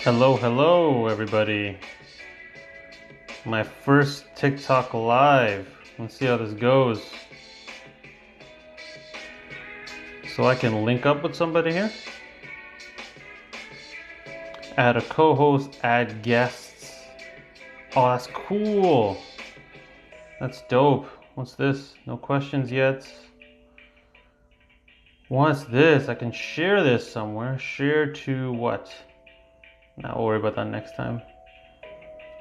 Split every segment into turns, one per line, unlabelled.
Hello, hello, everybody. My first TikTok live. Let's see how this goes. So I can link up with somebody here. Add a co-host, add guests. Oh, that's cool. That's dope. What's this? No questions yet. What's this? I can share this somewhere. Share to what? Nah, we'll worry about that next time.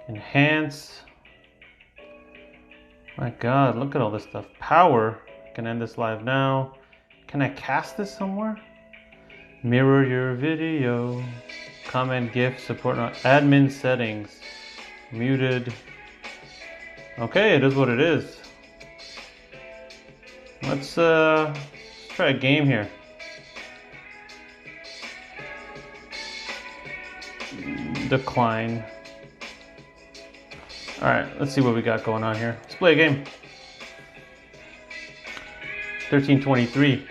Enhance. My God, look at all this stuff. Power. I can end this live now. Can I cast this somewhere? Mirror your video. Comment, GIF, support, admin settings. Muted. Okay, it is what it is. Let's try a game here. Decline. Alright, let's see what we got going on here. Let's play a game. 1323.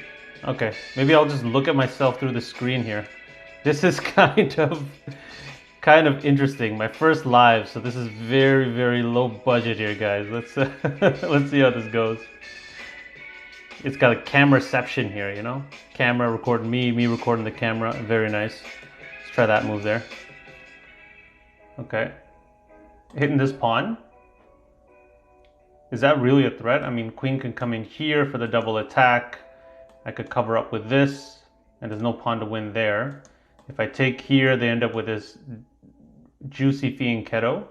Okay, maybe I'll just look at myself through the screen here. This is kind of interesting. My first live, so this is very low budget here, guys. Let's let's see how this goes. It's got a cameraception here, you know? Camera recording me recording the camera. Very nice. Let's try that move there. Okay. Hitting this pawn. Is that really a threat? I mean, queen can come in here for the double attack. I could cover up with this, and there's no pawn to win there. If I take here, they end up with this juicy fianchetto.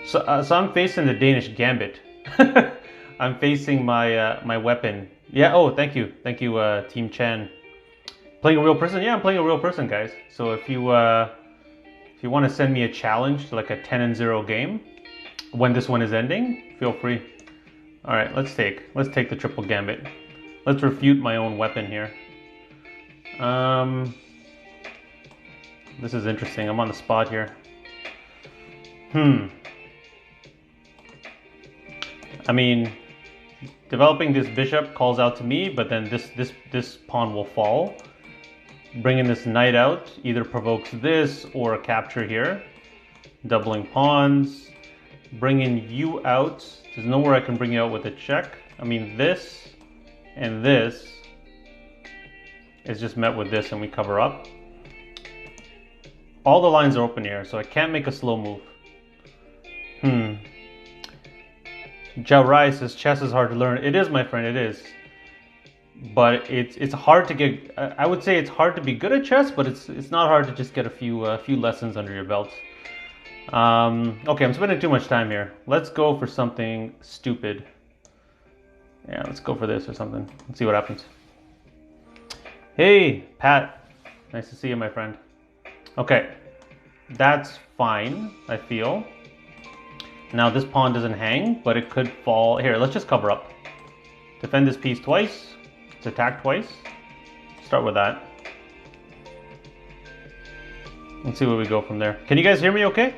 So I'm facing the Danish gambit. I'm facing my weapon. Yeah. Oh, thank you, Team Chan. Playing a real person? Yeah, I'm playing a real person, guys. So if you want to send me a challenge to like a 10-0 game, when this one is ending, feel free. All right, let's take the triple gambit. Let's refute my own weapon here. This is interesting. I'm on the spot here. I mean, developing this bishop calls out to me, but then this pawn will fall. Bringing this knight out either provokes this or a capture here. Doubling pawns. Bringing you out. There's nowhere I can bring you out with a check. I mean, this and this is just met with this and we cover up. All the lines are open here, so I can't make a slow move. Jao Rai says chess is hard to learn. It is, my friend, it is. But it's hard to get. I would say it's hard to be good at chess, but it's not hard to just get a few lessons under your belt. Okay, I'm spending too much time here. Let's go for something stupid. Yeah, let's go for this or something. Let's see what happens. Hey, Pat. Nice to see you, my friend. Okay, that's fine, I feel. Now this pawn doesn't hang, but it could fall. Here, let's just cover up. Defend this piece twice. Let's attack twice. Start with that. Let's see where we go from there. Can you guys hear me okay?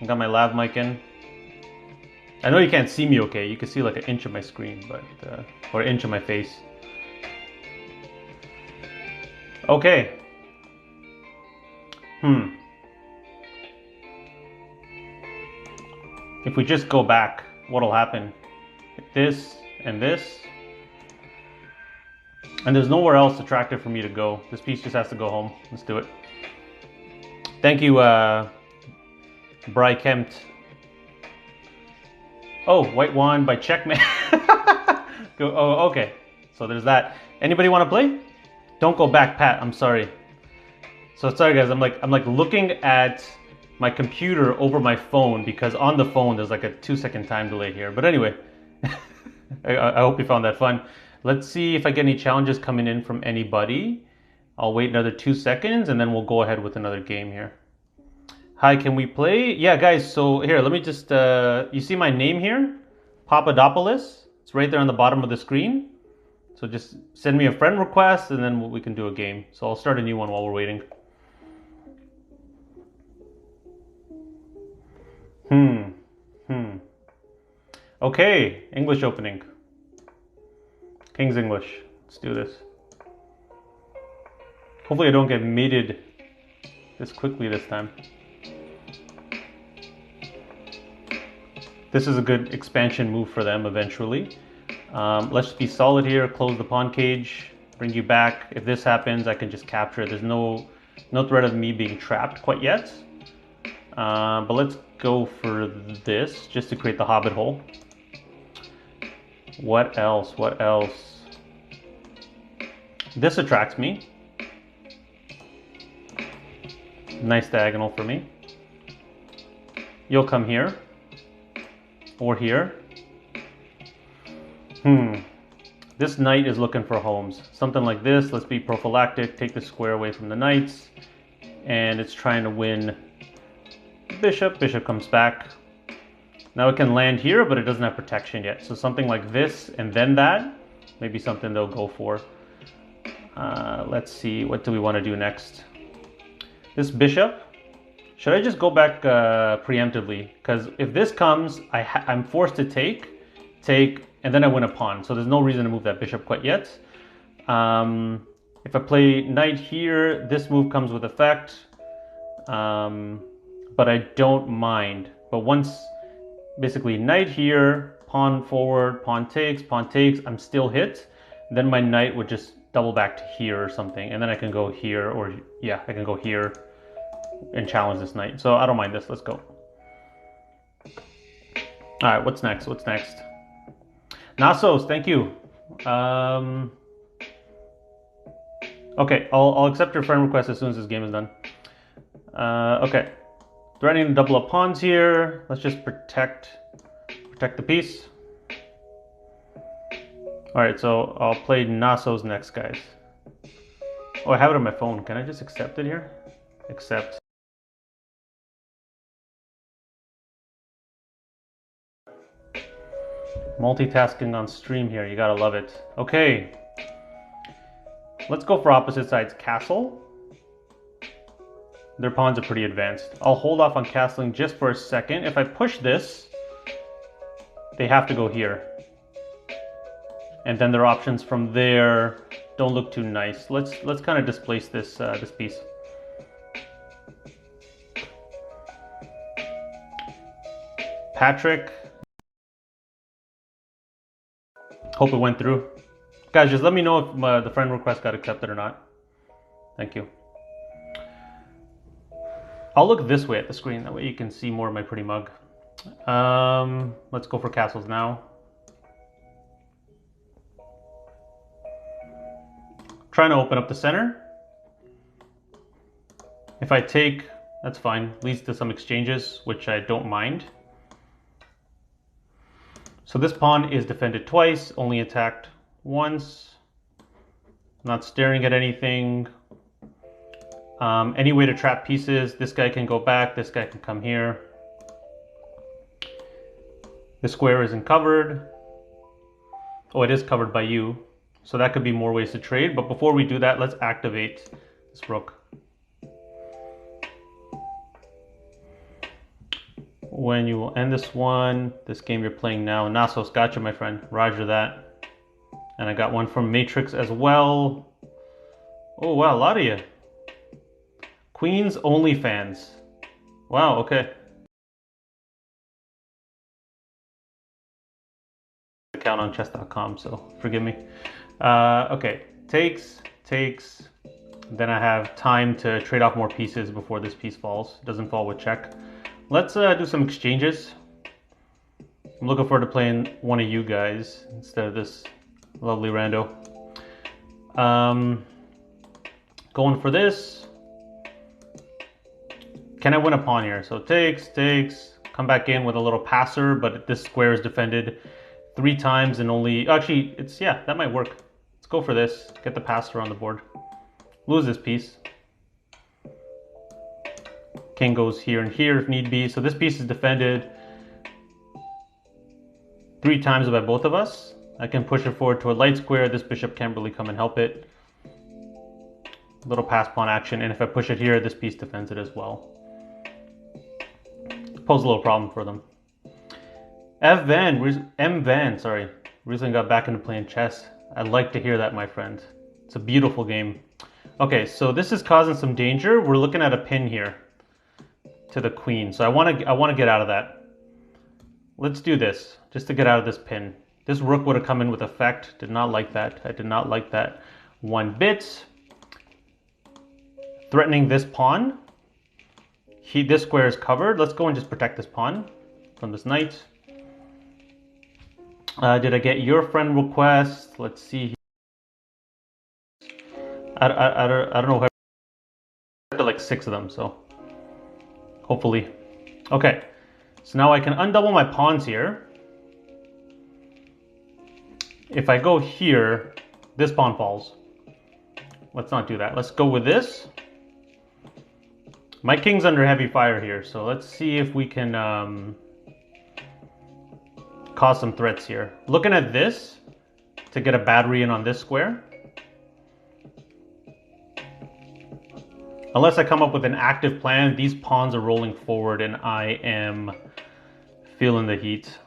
I got my lav mic in. I know you can't see me okay. You can see like an inch of my screen, but or an inch of my face. Okay. If we just go back, what'll happen? This and this. And there's nowhere else attractive for me to go. This piece just has to go home. Let's do it. Thank you, Bry Kempt. Oh, white wand by checkmate. Oh, okay. So there's that. Anybody want to play? Don't go back, Pat. I'm sorry. So sorry, guys. I'm like looking at my computer over my phone because on the phone there's like a 2-second time delay here. But anyway, I hope you found that fun. Let's see if I get any challenges coming in from anybody. I'll wait another 2 seconds and then we'll go ahead with another game here. Hi, can we play? Yeah, guys, so here, let me just, you see my name here? Papadopoulos. It's right there on the bottom of the screen. So just send me a friend request and then we can do a game. So I'll start a new one while we're waiting. Okay, English opening. King's English. Let's do this. Hopefully I don't get mated this quickly this time. This is a good expansion move for them eventually. Let's just be solid here, close the pawn cage, bring you back. If this happens, I can just capture it. There's no threat of me being trapped quite yet. But let's go for this, just to create the hobbit hole. What else? What else? This attracts me. Nice diagonal for me. You'll come here. Or here. This knight is looking for homes. Something like this. Let's be prophylactic. Take the square away from the knights. And it's trying to win bishop. Bishop comes back. Now it can land here, but it doesn't have protection yet. So something like this and then that. Maybe something they'll go for. Let's see. What do we want to do next? This bishop. Should I just go back preemptively? Because if this comes, I'm forced to take, and then I win a pawn. So there's no reason to move that bishop quite yet. If I play knight here, this move comes with effect. But I don't mind. But once, basically knight here, pawn forward, pawn takes, I'm still hit. Then my knight would just double back to here or something. And then I can go here, or yeah, I can go here and challenge this knight. So I don't mind this. Let's go. All right, what's next? What's next? Nasos, thank you. Okay, I'll accept your friend request as soon as this game is done. Okay, threatening to double up pawns here. Let's just protect the piece. All right, so I'll play Nasos next, guys. Oh, I have it on my phone. Can I just accept it here? Accept. Multitasking on stream here, you gotta love it. Okay, let's go for opposite sides castle. Their pawns are pretty advanced. I'll hold off on castling just for a second. If I push this, they have to go here. And then their options from there don't look too nice. Let's kind of displace this this piece. Patrick. Hope it went through. Guys, just let me know if the friend request got accepted or not. Thank you. I'll look this way at the screen. That way you can see more of my pretty mug. Let's go for castles now. Trying to open up the center. If I take, that's fine. Leads to some exchanges, which I don't mind. So this pawn is defended twice, only attacked once. Not staring at anything. Any way to trap pieces. This guy can go back, this guy can come here. The square isn't covered. Oh, it is covered by you. So that could be more ways to trade. But before we do that, let's activate this rook. When you will end this one, this game you're playing now. Nasos, gotcha, my friend. Roger that. And I got one from Matrix as well. Oh, wow, a lot of you. Queens only fans. Wow, okay. Account on chess.com, so forgive me. Okay, takes. Then I have time to trade off more pieces before this piece falls. It doesn't fall with check. Let's do some exchanges. I'm looking forward to playing one of you guys instead of this lovely rando. Going for this. Can I win a pawn here? So takes. Come back in with a little passer, but this square is defended 3 times and only... Actually, it's... Yeah, that might work. Let's go for this. Get the passer on the board. Lose this piece. King goes here and here if need be. So this piece is defended 3 times by both of us. I can push it forward to a light square. This bishop can't really come and help it. Little pass pawn action. And if I push it here, this piece defends it as well. Pose a little problem for them. M Van, sorry. Recently got back into playing chess. I'd like to hear that, my friend. It's a beautiful game. Okay, so this is causing some danger. We're looking at a pin here to the queen. So I want to get out of that. Let's do this just to get out of this pin. This rook would have come in with effect. Did not like that. I did not like that one bit. Threatening this pawn. This square is covered. Let's go and just protect this pawn from this knight. Did I get your friend request? Let's see. I don't know. I have to like 6 of them, so hopefully. Okay, so now I can undouble my pawns here. If I go here, this pawn falls. Let's not do that. Let's go with this. My king's under heavy fire here, so let's see if we can cause some threats here. Looking at this to get a battery in on this square. Unless I come up with an active plan, these pawns are rolling forward and I am feeling the heat.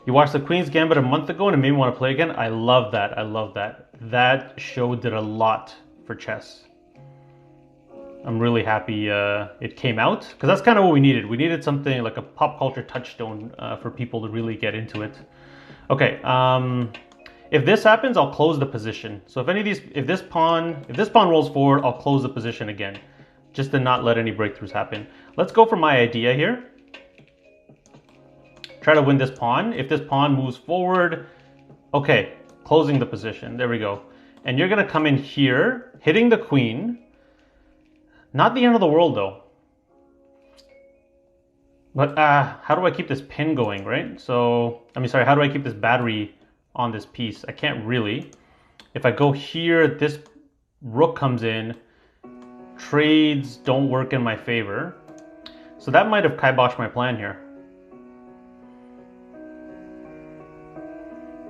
You watched the Queen's Gambit a month ago and it made me want to play again. I love that. I love that. That show did a lot for chess. I'm really happy it came out because that's kind of what we needed. We needed something like a pop culture touchstone for people to really get into it. Okay, if this happens, I'll close the position. So if any of these, if this pawn rolls forward, I'll close the position again, just to not let any breakthroughs happen. Let's go for my idea here. Try to win this pawn. If this pawn moves forward, okay, closing the position. There we go. And you're gonna come in here, hitting the queen. Not the end of the world though. But how do I keep this pin going, right? So, sorry, how do I keep this battery on this piece? I can't really. If I go here, this rook comes in. Trades don't work in my favor. So that might have kiboshed my plan here.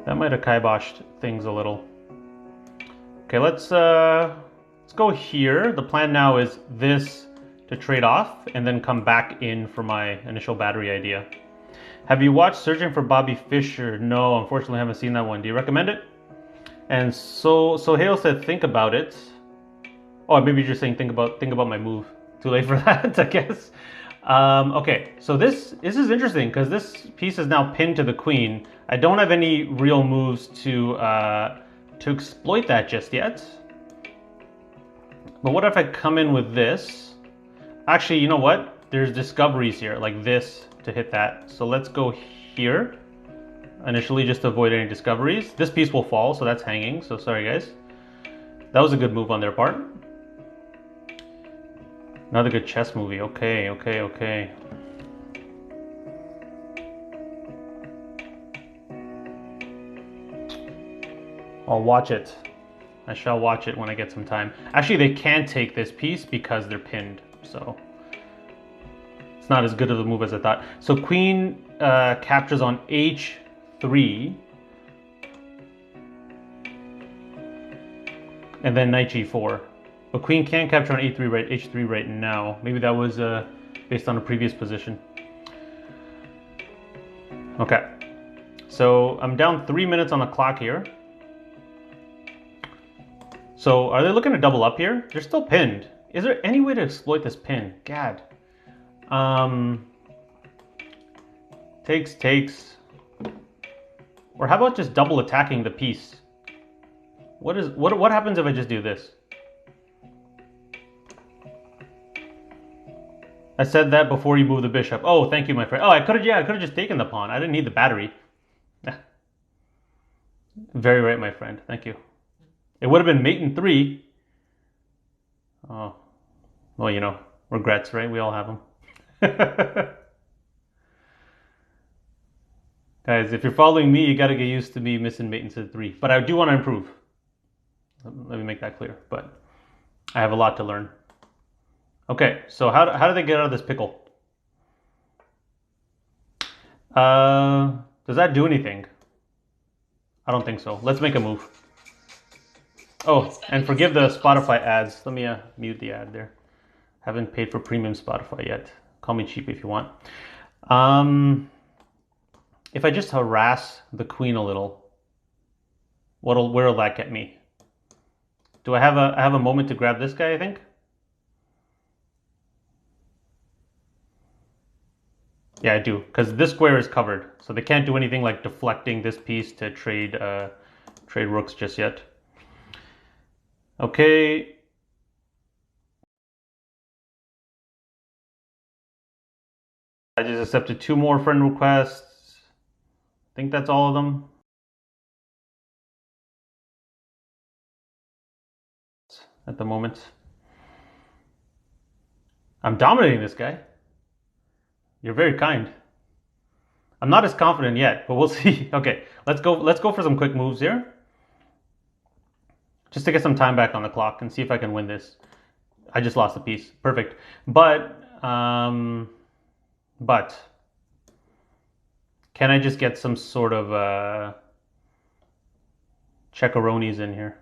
That might have kiboshed things a little. Okay, let's go here. The plan now is this to trade off and then come back in for my initial battery idea. Have you watched Searching for Bobby Fischer? No, unfortunately I haven't seen that one. Do you recommend it? And so Hale said think about it. Oh, maybe you're just saying think about my move. Too late for that, I guess. Okay, so this is interesting because this piece is now pinned to the queen. I don't have any real moves to exploit that just yet. But what if I come in with this? Actually, you know what? There's discoveries here, like this to hit that. So let's go here. Initially, just to avoid any discoveries. This piece will fall, so that's hanging. So sorry, guys. That was a good move on their part. Another good chess movie. Okay, okay, okay. I'll watch it. I shall watch it when I get some time. Actually, they can't take this piece because they're pinned, so it's not as good of a move as I thought. So queen captures on h3, and then knight g4. But queen can't capture on h3 right now. Maybe that was based on a previous position. Okay, so I'm down 3 minutes on the clock here. So are they looking to double up here? They're still pinned. Is there any way to exploit this pin? Gad. Takes. Or how about just double attacking the piece? What happens if I just do this? I said that before you move the bishop. Oh, thank you, my friend. Oh, I could have just taken the pawn. I didn't need the battery. Very right, my friend. Thank you. It would have been mate in 3. Oh, well, you know, regrets, right? We all have them. Guys, if you're following me, you got to get used to me missing mate in 3. But I do want to improve. Let me make that clear. But I have a lot to learn. Okay, so how do they get out of this pickle? Does that do anything? I don't think so. Let's make a move. Oh, and forgive the Spotify ads. Let me mute the ad there. Haven't paid for premium Spotify yet. Call me cheap if you want. If I just harass the queen a little, where'll that get me? Do I have a moment to grab this guy, I think? Yeah, I do, because this square is covered, so they can't do anything like deflecting this piece to trade trade rooks just yet. Okay. I just accepted 2 more friend requests. I think that's all of them. At the moment. I'm dominating this guy. You're very kind. I'm not as confident yet, but we'll see. Okay, let's go for some quick moves here. Just to get some time back on the clock and see if I can win this. I just lost a piece. Perfect. But can I just get some sort of checkaronis in here?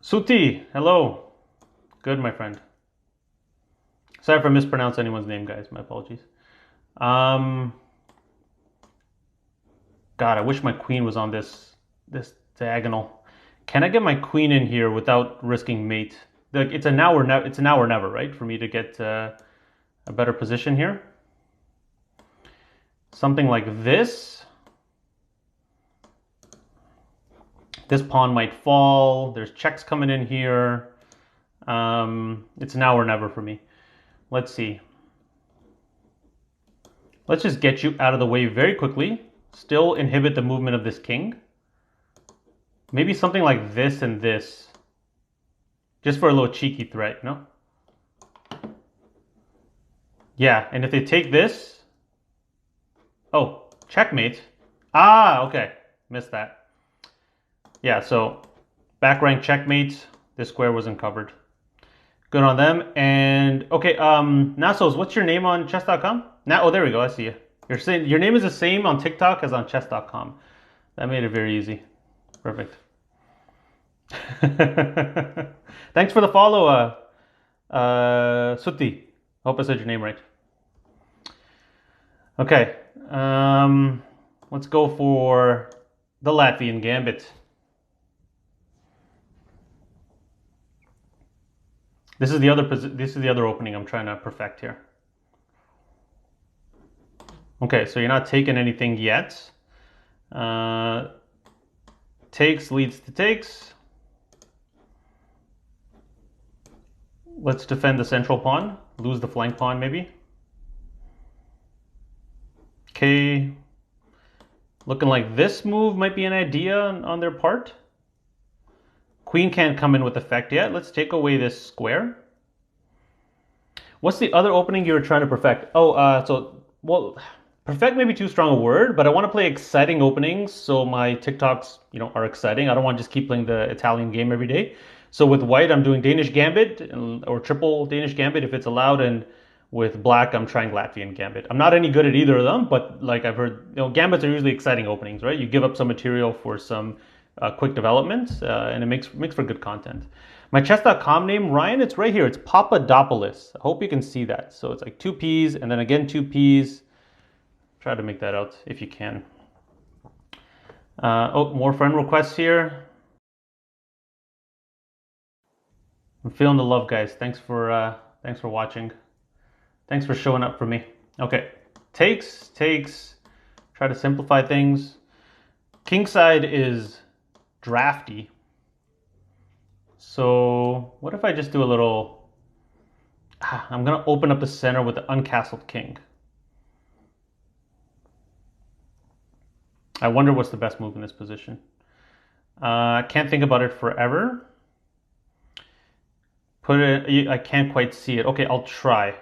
Suti, hello. Good, my friend. Sorry if I mispronounced anyone's name, guys. My apologies. God, I wish my queen was on this diagonal. Can I get my queen in here without risking mate? Like it's a now or never, right? For me to get a better position here. Something like this. This pawn might fall. There's checks coming in here. It's now or never for me. Let's see. Let's just get you out of the way very quickly. Still inhibit the movement of this king. Maybe something like this and this. Just for a little cheeky threat, you know? Yeah, and if they take this... Oh, checkmate. Ah, okay. Missed that. Yeah, so back rank checkmate. This square wasn't covered. Good on them. And okay, Nasos, what's your name on chess.com? Oh, there we go. I see you. Your name is the same on TikTok as on chess.com. That made it very easy. Perfect. Thanks for the follow, Suti. Hope I said your name right. Okay, let's go for the Latvian Gambit. This is the other opening I'm trying to perfect here. Okay, so you're not taking anything yet. Takes leads to takes. Let's defend the central pawn. Lose the flank pawn maybe. Okay. Looking like this move might be an idea on their part. Queen can't come in with effect yet. Let's take away this square. What's the other opening you were trying to perfect? Well, perfect may be too strong a word, but I want to play exciting openings so my TikToks, are exciting. I don't want to just keep playing the Italian game every day. So with white, I'm doing Danish Gambit or triple Danish Gambit if it's allowed, and with black, I'm trying Latvian Gambit. I'm not any good at either of them, but like I've heard, Gambits are usually exciting openings, right? You give up some material for some quick development, and it makes for good content. My chess.com name, Ryan, it's right here. It's Papadopoulos. I hope you can see that. So it's like 2 P's and then again 2 P's. Try to make that out if you can. More friend requests here. I'm feeling the love, guys. Thanks for watching. Thanks for showing up for me. Okay, takes. Try to simplify things. Kingside is drafty. So what if I just do a little... I'm going to open up the center with the uncastled king. I wonder what's the best move in this position. I can't think about it forever. I can't quite see it. Okay, I'll try.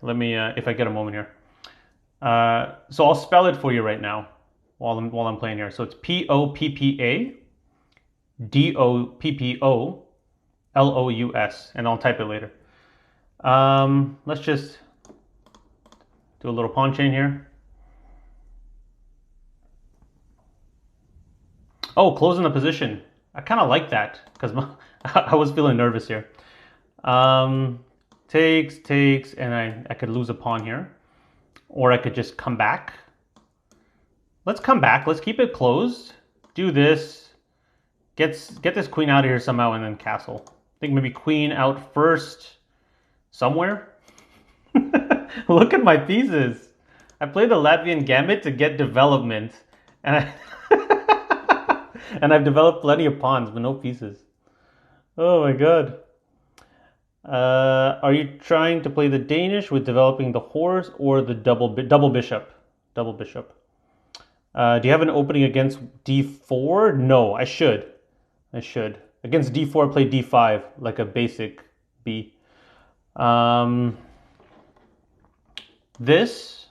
Let me, if I get a moment here. So I'll spell it for you right now while I'm playing here. So it's Poppa Doppolous, and I'll type it later. Let's just do a little pawn chain here. Oh, closing the position. I kind of like that because I was feeling nervous here. Takes, and I could lose a pawn here, or I could just come back. Let's come back. Let's keep it closed. Do this. Get this queen out of here somehow, and then castle. I think maybe queen out first somewhere. Look at my pieces. I played the Latvian Gambit to get development, and and I've developed plenty of pawns, but no pieces. Oh my god. Are you trying to play the Danish with developing the horse or the double bishop? Double bishop. Do you have an opening against d4? No, I should. Against d4, play d5, like a basic b. This.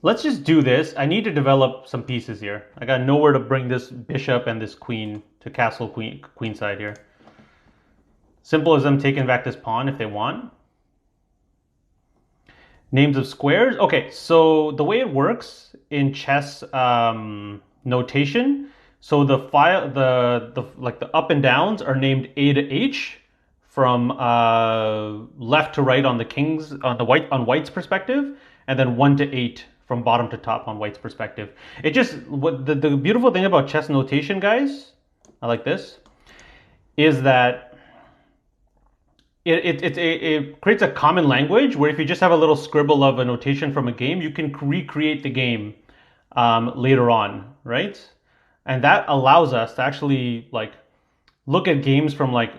Let's just do this. I need to develop some pieces here. I got nowhere to bring this bishop and this queen to castle queen side here. Simple as them taking back this pawn if they want. Names of squares. Okay, so the way it works in chess notation, so the up and downs are named A to H from left to right on the kings on white's perspective, and then 1 to 8 from bottom to top on white's perspective. It just the beautiful thing about chess notation, guys, I like this, is that it creates a common language where if you just have a little scribble of a notation from a game, you can recreate the game later on, right? And that allows us to actually like look at games from like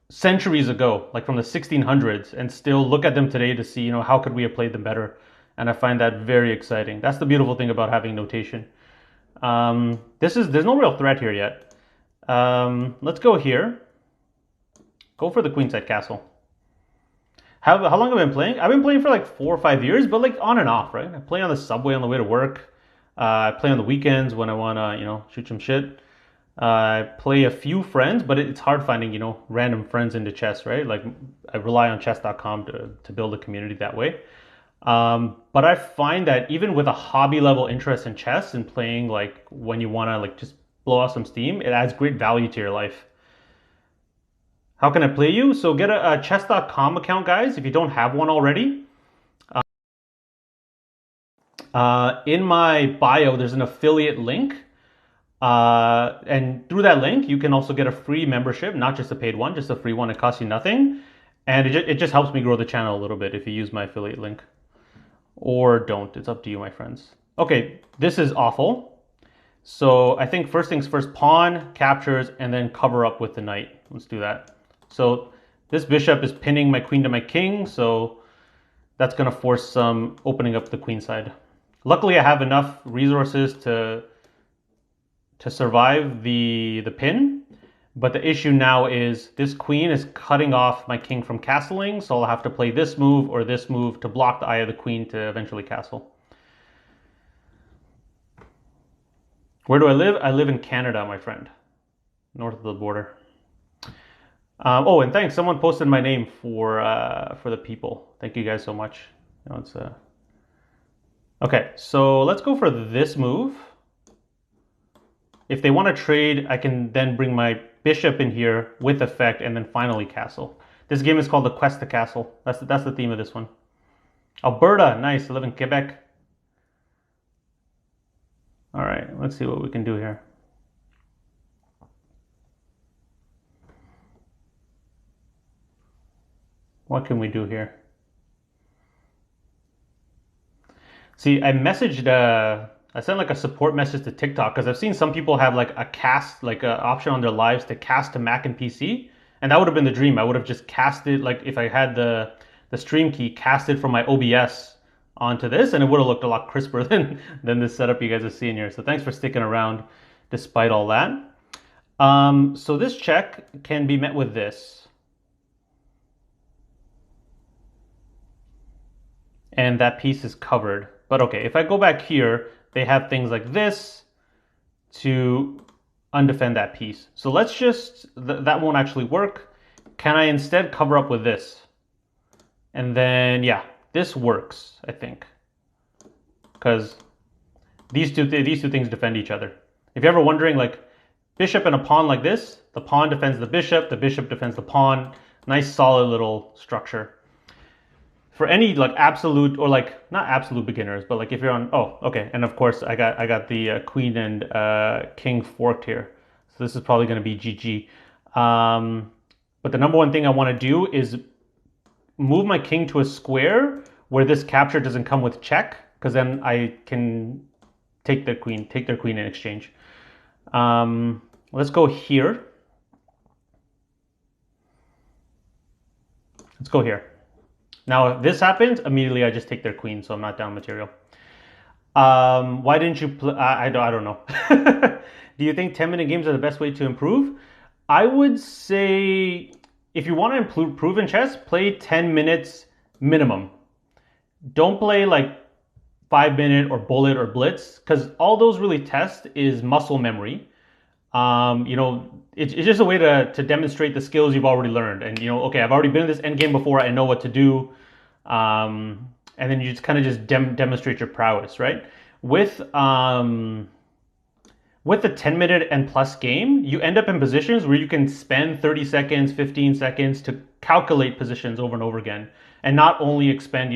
centuries ago, like from the 1600s, and still look at them today to see, how could we have played them better? And I find that very exciting. That's the beautiful thing about having notation. There's no real threat here yet. Let's go here. Go for the queenside castle. How long have I been playing? I've been playing for like 4 or 5 years, but like on and off, right? I play on the subway on the way to work. I play on the weekends when I want to, shoot some shit. I play a few friends, but it's hard finding, random friends into chess, right? Like I rely on chess.com to build a community that way. But I find that even with a hobby level interest in chess and playing like when you want to like just blow off some steam, it adds great value to your life. How can I play you? So get a chess.com account, guys, if you don't have one already. In my bio, there's an affiliate link. And through that link, you can also get a free membership, not just a paid one, just a free one. It costs you nothing. And it just helps me grow the channel a little bit if you use my affiliate link. Or don't. It's up to you, my friends. Okay, this is awful. So I think first things first, pawn captures and then cover up with the knight. Let's do that. So this bishop is pinning my queen to my king, so that's going to force some opening up the queen side. Luckily, I have enough resources to survive the pin, but the issue now is this queen is cutting off my king from castling, so I'll have to play this move or this move to block the eye of the queen to eventually castle. Where do I live? I live in Canada, my friend, north of the border. Oh, and thanks. Someone posted my name for the people. Thank you guys so much. Okay, so let's go for this move. If they want to trade, I can then bring my bishop in here with effect and then finally castle. This game is called The Quest to Castle. That's the theme of this one. Alberta, nice. I live in Quebec. All right, let's see what we can do here. What can we do here? See, I sent like a support message to TikTok because I've seen some people have like a cast, like an option on their lives to cast to Mac and PC. And that would have been the dream. I would have just casted, like if I had the stream key, casted from my OBS onto this, and it would have looked a lot crisper than this setup you guys are seeing here. So thanks for sticking around despite all that. So this check can be met with this. And that piece is covered. But okay, if I go back here, they have things like this to undefend that piece. So let's just, that won't actually work. Can I instead cover up with this? And then, yeah, this works, I think. Because these two things defend each other. If you're ever wondering, like, bishop and a pawn like this, the pawn defends the bishop defends the pawn. Nice solid little structure. for any like absolute or like not absolute beginners, but like if you're on, oh, okay. And of course I got the queen and king forked here. So this is probably going to be GG. But the number one thing I want to do is move my king to a square where this capture doesn't come with check, because then I can take their queen in exchange. Let's go here. Let's go here. Now, if this happens, immediately I just take their queen, so I'm not down material. Why didn't you play? I don't know. Do you think 10-minute games are the best way to improve? I would say if you want to improve in chess, play 10 minutes minimum. Don't play like 5-minute or bullet or blitz, because all those really test is muscle memory. It's just a way to demonstrate the skills you've already learned. And, okay, I've already been in this endgame before. I know what to do. And then you just kind of just demonstrate your prowess, right? With the 10-minute and plus game, you end up in positions where you can spend 30 seconds, 15 seconds to calculate positions over and over again. And not only expend,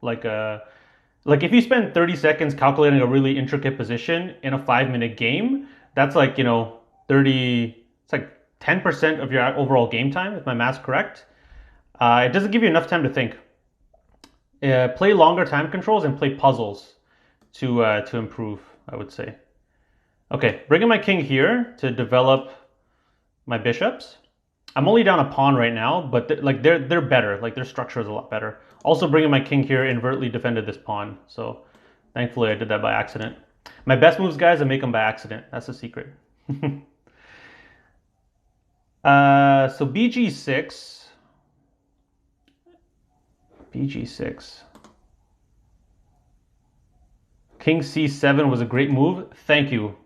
like if you spend 30 seconds calculating a really intricate position in a 5-minute game, that's like, 30, it's like 10% of your overall game time, if my math's correct. It doesn't give you enough time to think. Play longer time controls and play puzzles to improve, I would say. Okay, bringing my king here to develop my bishops. I'm only down a pawn right now, but they're better. Like their structure is a lot better. Also bringing my king here invertly defended this pawn. So thankfully I did that by accident. My best moves, guys, I make them by accident. That's the secret. So BG6. BG6. King C7 was a great move. Thank you.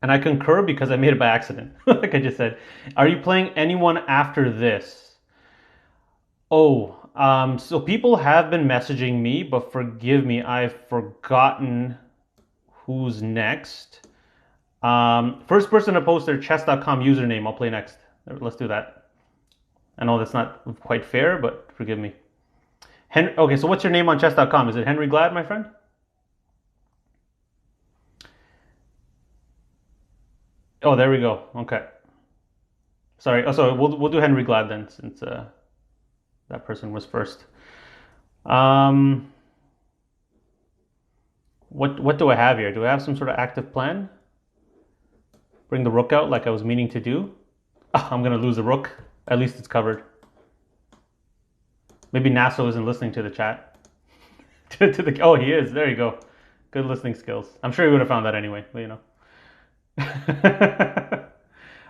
And I concur because I made it by accident. Like I just said. Are you playing anyone after this? Oh, so people have been messaging me, but forgive me, I've forgotten who's next. First person to post their chess.com username, I'll play next. Let's do that. I know that's not quite fair, but forgive me. Okay, so what's your name on chess.com? Is it Henry Glad, my friend? Oh, there we go. Okay. Sorry. Oh, so we'll do Henry Glad then, since that person was first. What do I have here? Do I have some sort of active plan? Bring the rook out like I was meaning to do. Oh, I'm gonna lose the rook. At least it's covered. Maybe Naso isn't listening to the chat. Oh, he is. There you go. Good listening skills. I'm sure he would have found that anyway, but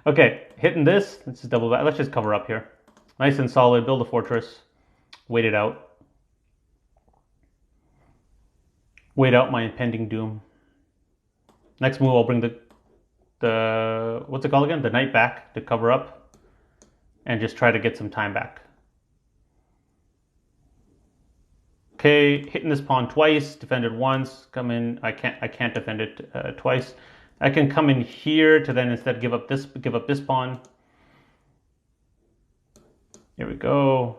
Okay, hitting this. Let's just double back. Let's just cover up here. Nice and solid. Build a fortress. Wait it out. Wait out my impending doom. Next move, I'll bring the what's it called again? The knight back to cover up, and just try to get some time back. Okay, hitting this pawn twice, defend it once. Come in. I can't defend it twice. I can come in here to then instead give up this pawn. Here we go.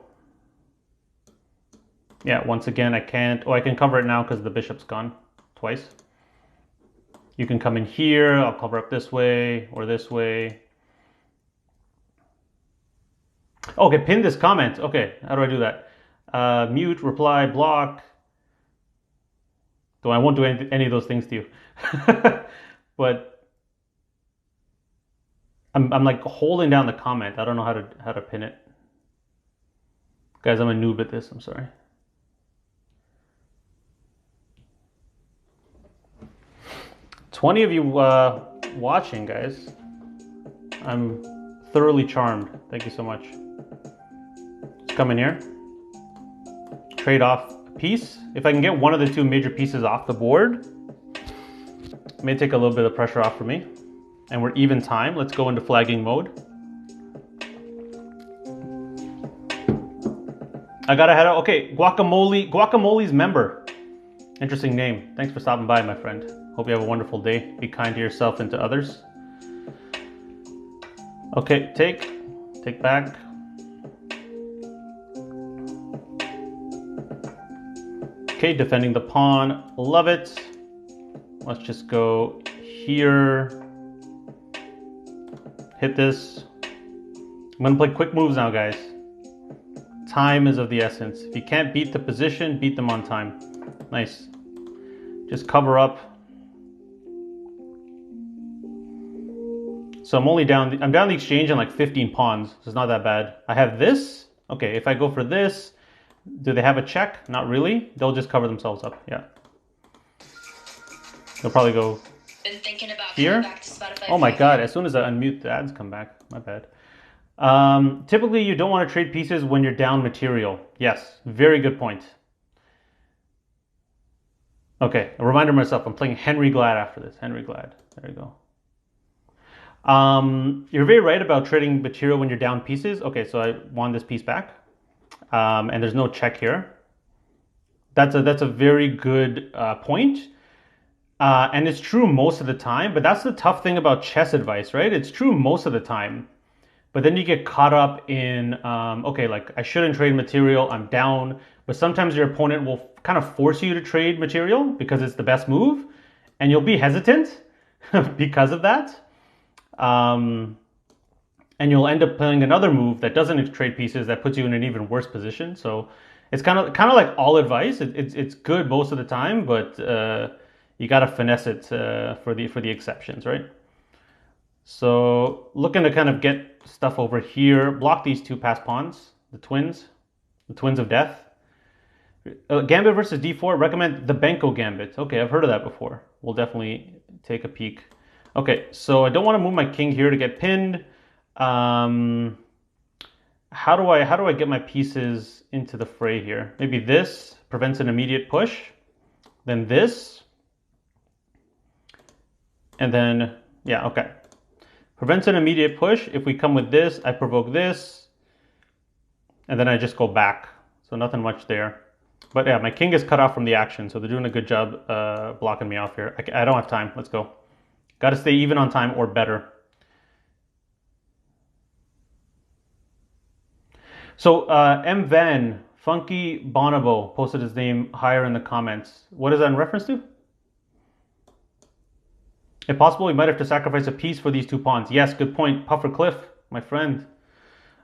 Yeah, once again I can't. Oh, I can cover it now because the bishop's gone twice. You can come in here. I'll cover up this way or this way. Okay, pin this comment. Okay, how do I do that? Mute, reply, block. Though I won't do any of those things to you. But I'm like holding down the comment. I don't know how to pin it. Guys, I'm a noob at this. I'm sorry. $20 of you watching, guys. I'm thoroughly charmed. Thank you so much. Let's come in here. Trade off a piece. If I can get one of the two major pieces off the board, it may take a little bit of pressure off for me. And we're even time. Let's go into flagging mode. I gotta head out. Okay, Guacamole's member. Interesting name. Thanks for stopping by, my friend. Hope you have a wonderful day. Be kind to yourself and to others. Okay, take back. Okay, defending the pawn. Love it. Let's just go here. Hit this. I'm gonna play quick moves now, guys. Time is of the essence. If you can't beat the position, beat them on time. Nice. Just cover up. So I'm down the exchange in like 15 pawns, so it's not that bad. I have this. Okay, if I go for this, do they have a check? Not really. They'll just cover themselves up. Yeah. They'll probably go here. Oh my god, as soon as I unmute, the ads come back. My bad. Typically, you don't want to trade pieces when you're down material. Yes, very good point. Okay, a reminder to myself, I'm playing Henry Glad after this. Henry Glad. There you go. You're very right about trading material when you're down pieces. Okay, so I won this piece back. And there's no check here. That's a very good point. And it's true most of the time, but that's the tough thing about chess advice, right? It's true most of the time. But then you get caught up in, okay, like I shouldn't trade material, I'm down. But sometimes your opponent will kind of force you to trade material because it's the best move. And you'll be hesitant because of that. And you'll end up playing another move that doesn't trade pieces that puts you in an even worse position. So it's kind of like all advice. It's good most of the time, but you got to finesse it for the exceptions, right? So looking to kind of get stuff over here, block these two pass pawns, the twins of death. Gambit versus d4, recommend the Benko Gambit. Okay, I've heard of that before. We'll definitely take a peek. Okay, so I don't want to move my king here to get pinned. How do I get my pieces into the fray here? Maybe this prevents an immediate push. Then this. And then, yeah, okay. Prevents an immediate push. If we come with this, I provoke this. And then I just go back. So nothing much there. But yeah, my king is cut off from the action. So they're doing a good job blocking me off here. I don't have time. Let's go. Got to stay even on time or better. So M. Van, Funky Bonobo, posted his name higher in the comments. What is that in reference to? If possible, you might have to sacrifice a piece for these two pawns. Yes, good point. Puffer Cliff, my friend.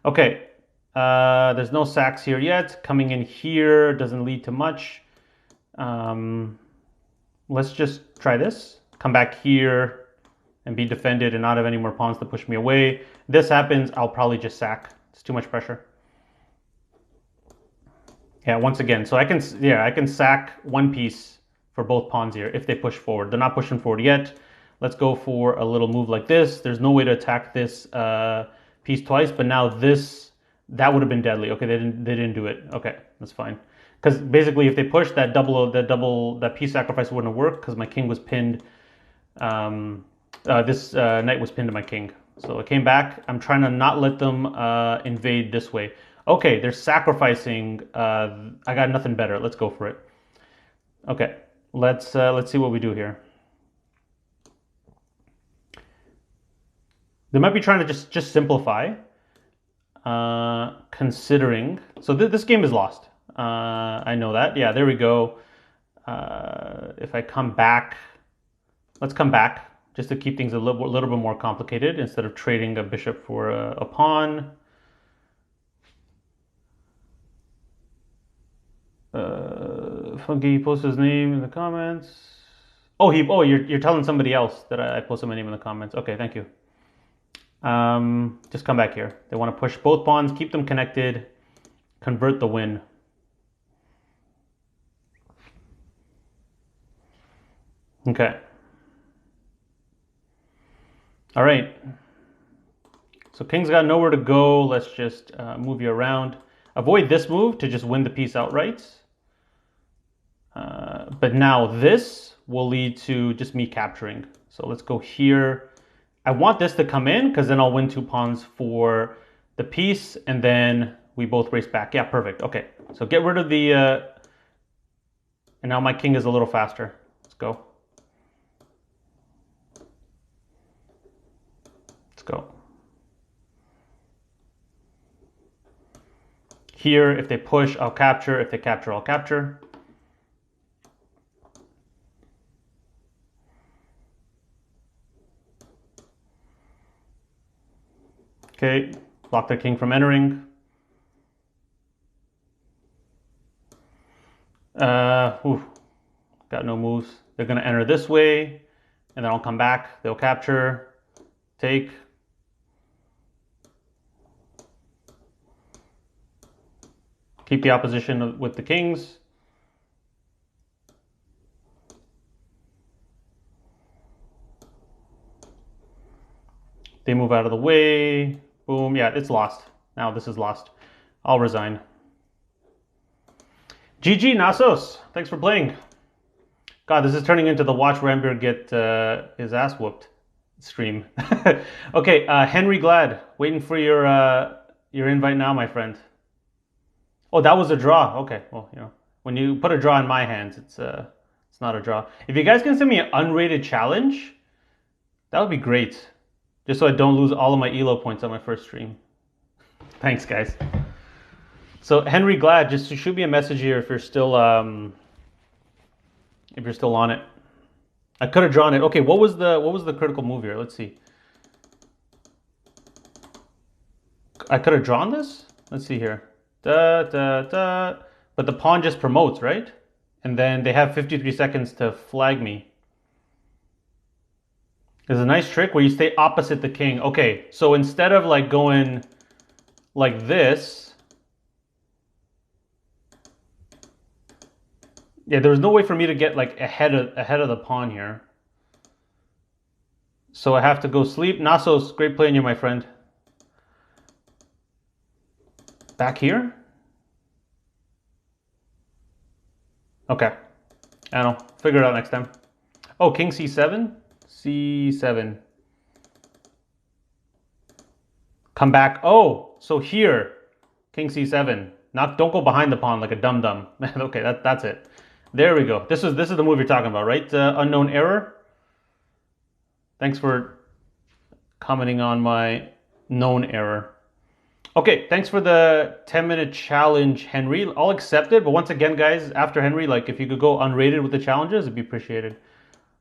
Okay, there's no sacks here yet. Coming in here doesn't lead to much. Let's just try this. Come back here and be defended and not have any more pawns to push me away. This happens, I'll probably just sack. It's too much pressure. Yeah, once again, so I can sack one piece for both pawns here if they push forward. They're not pushing forward yet. Let's go for a little move like this. There's no way to attack this piece twice, but now that would have been deadly. Okay, they didn't do it. Okay, that's fine. Because basically, if they push that piece sacrifice wouldn't have worked because my king was pinned. This knight was pinned to my king. So I came back. I'm trying to not let them invade this way. Okay, they're sacrificing. I got nothing better. Let's go for it. Okay, let's see what we do here. They might be trying to just simplify, considering. So this game is lost. I know that. Yeah, there we go. If I come back, let's come back just to keep things a little bit more complicated instead of trading a bishop for a pawn. Funky post his name in the comments. Oh, you're telling somebody else that I posted my name in the comments. Okay, thank you. Just come back here. They want to push both pawns, keep them connected, convert the win. Okay. All right. So king's got nowhere to go. Let's just move you around. Avoid this move to just win the piece outright. But now this will lead to just me capturing. So let's go here. I want this to come in because then I'll win two pawns for the piece and then we both race back. Yeah, perfect. Okay, so get rid of the... and now my king is a little faster. Let's go. Let's go. Here, if they push, I'll capture. If they capture, I'll capture. Okay, block their king from entering. Got no moves. They're gonna enter this way, and then I'll come back. They'll capture, take. Keep the opposition with the kings. They move out of the way. Boom. Yeah, it's lost. Now this is lost. I'll resign. GG, Nasos. Thanks for playing. God, this is turning into the watch Rambir get his ass whooped stream. Okay, Henry Glad, waiting for your invite now, my friend. Oh, that was a draw. Okay, well, you know, when you put a draw in my hands, it's not a draw. If you guys can send me an unrated challenge, that would be great. Just so I don't lose all of my ELO points on my first stream. Thanks, guys. So Henry Glad, just shoot me a message here if you're still on it. I could have drawn it. Okay, what was the critical move here? Let's see. I could have drawn this. Let's see here. But the pawn just promotes, right? And then they have 53 seconds to flag me. There's a nice trick where you stay opposite the king. Okay, so instead of like going like this, yeah, there was no way for me to get like ahead of the pawn here. So I have to go sleep. Nasos, great playing you, my friend. Back here? Okay. I don't know. Figure it out next time. Oh, king c7? c7. Come back. Oh, so here. King c7. Don't go behind the pawn like a dum-dum. Okay, that's it. There we go. This is the move you're talking about, right? Unknown error. Thanks for commenting on my known error. Okay, thanks for the 10-minute challenge, Henry. I'll accept it, but once again, guys, after Henry, like if you could go unrated with the challenges, it'd be appreciated.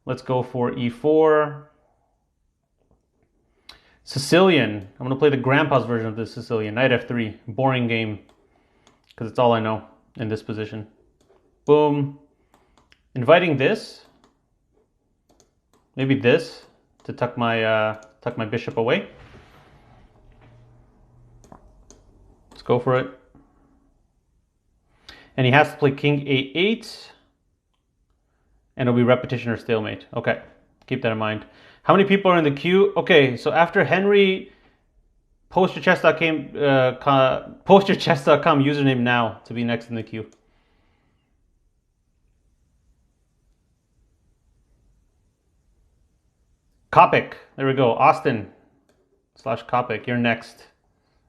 Let's go for e4. Sicilian. I'm going to play the grandpa's version of the Sicilian. Knight f3. Boring game, because it's all I know in this position. Boom. Inviting this. Maybe this to tuck my bishop away. Let's go for it. And he has to play king a8. And it'll be repetition or stalemate. Okay, keep that in mind. How many people are in the queue? Okay, so after Henry, postyourchess.com username now to be next in the queue. Kopic, there we go. Austin / Kopic, you're next.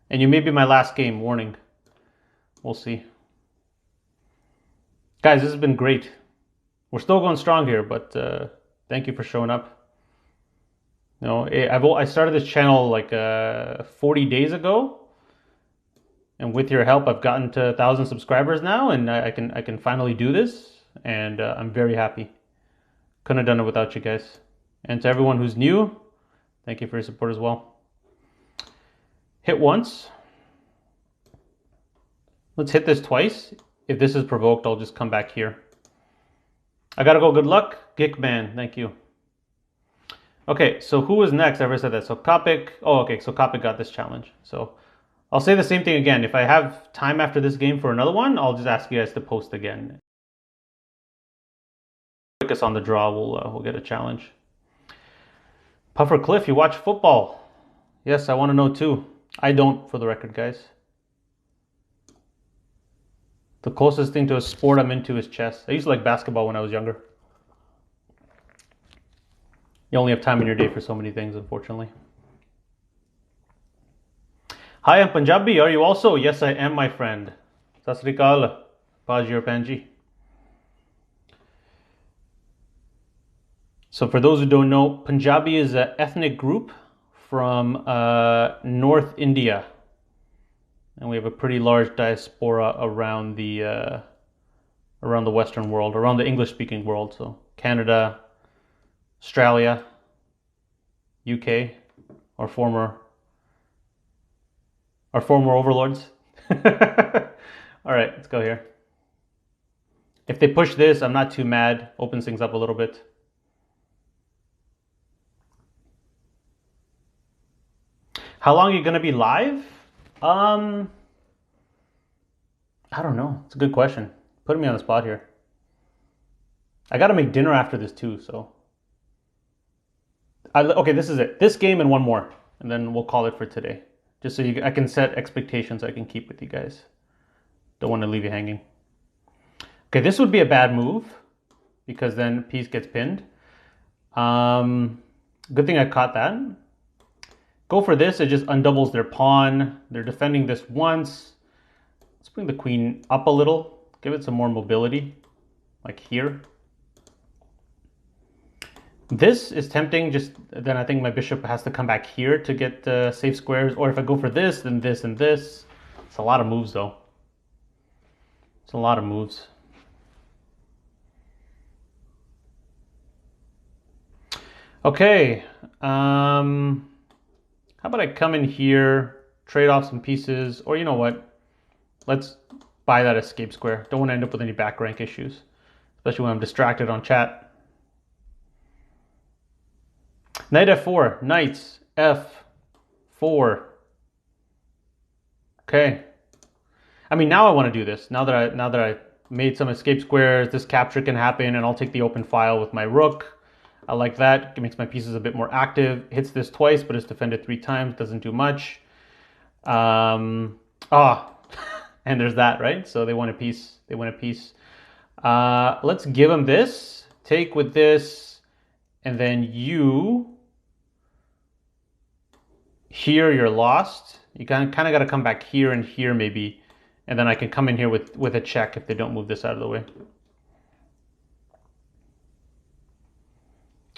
And you may be my last game, warning. We'll see. Guys, this has been great. We're still going strong here, but thank you for showing up. You know, I started this channel like 40 days ago, and with your help, I've gotten to 1,000 subscribers now, and I can finally do this, and I'm very happy. Couldn't have done it without you guys. And to everyone who's new, thank you for your support as well. Hit once. Let's hit this twice. If this is provoked, I'll just come back here. I gotta go. Good luck. Gickman, thank you. Okay, so who was next? I ever said that. So Kopic. Oh, okay. So Kopic got this challenge. So I'll say the same thing again. If I have time after this game for another one, I'll just ask you guys to post again. Quickest on the draw, we'll get a challenge. Puffer Cliff, you watch football? Yes, I want to know too. I don't, for the record, guys. The closest thing to a sport I'm into is chess. I used to like basketball when I was younger. You only have time in your day for so many things, unfortunately. Hi, I'm Punjabi. Are you also? Yes, I am, my friend. Sat Sri Akal. Pajir Panji. So for those who don't know, Punjabi is an ethnic group from North India. And we have a pretty large diaspora around the Western world, around the English-speaking world. So Canada, Australia, UK, or former Or 4 more overlords. All right, let's go here. If they push this, I'm not too mad. Opens things up a little bit. How long are you going to be live? I don't know. It's a good question. Putting me on the spot here. I got to make dinner after this too, so. Okay, this is it. This game and one more, and then we'll call it for today. Just so I can set expectations I can keep with you guys. Don't want to leave you hanging. Okay, this would be a bad move because then piece gets pinned. Good thing I caught that. Go for this, it just undoubles their pawn. They're defending this once. Let's bring the queen up a little. Give it some more mobility, like here. This is tempting, just then I think my bishop has to come back here to get safe squares. Or if I go for this, then this and this. It's a lot of moves though. It's a lot of moves. Okay. How about I come in here, trade off some pieces, or you know what? Let's buy that escape square. Don't want to end up with any back rank issues, especially when I'm distracted on chat. Knight f4, knights f4. Okay. I mean, now I want to do this. Now that I made some escape squares, this capture can happen, and I'll take the open file with my rook. I like that. It makes my pieces a bit more active. Hits this twice, but it's defended 3 times. Doesn't do much. And there's that, right? So they win a piece. They win a piece. Let's give them this. Take with this, and then you. Here you're lost. You kind of got to come back here and here maybe, and then I can come in here with a check if they don't move this out of the way.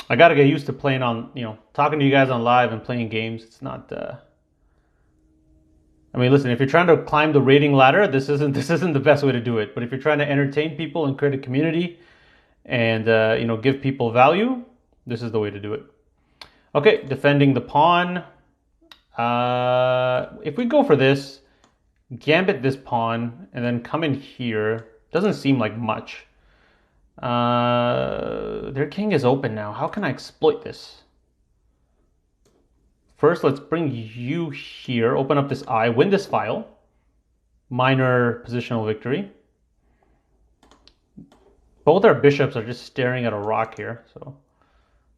I got to get used to playing on, talking to you guys on live and playing games. It's not. I mean, listen, if you're trying to climb the rating ladder, this isn't the best way to do it. But if you're trying to entertain people and create a community, and give people value, this is the way to do it. Okay, defending the pawn. If we go for this, gambit this pawn, and then come in here, doesn't seem like much. Their king is open now. How can I exploit this? First, let's bring you here, open up this eye, win this file. Minor positional victory. Both our bishops are just staring at a rock here, so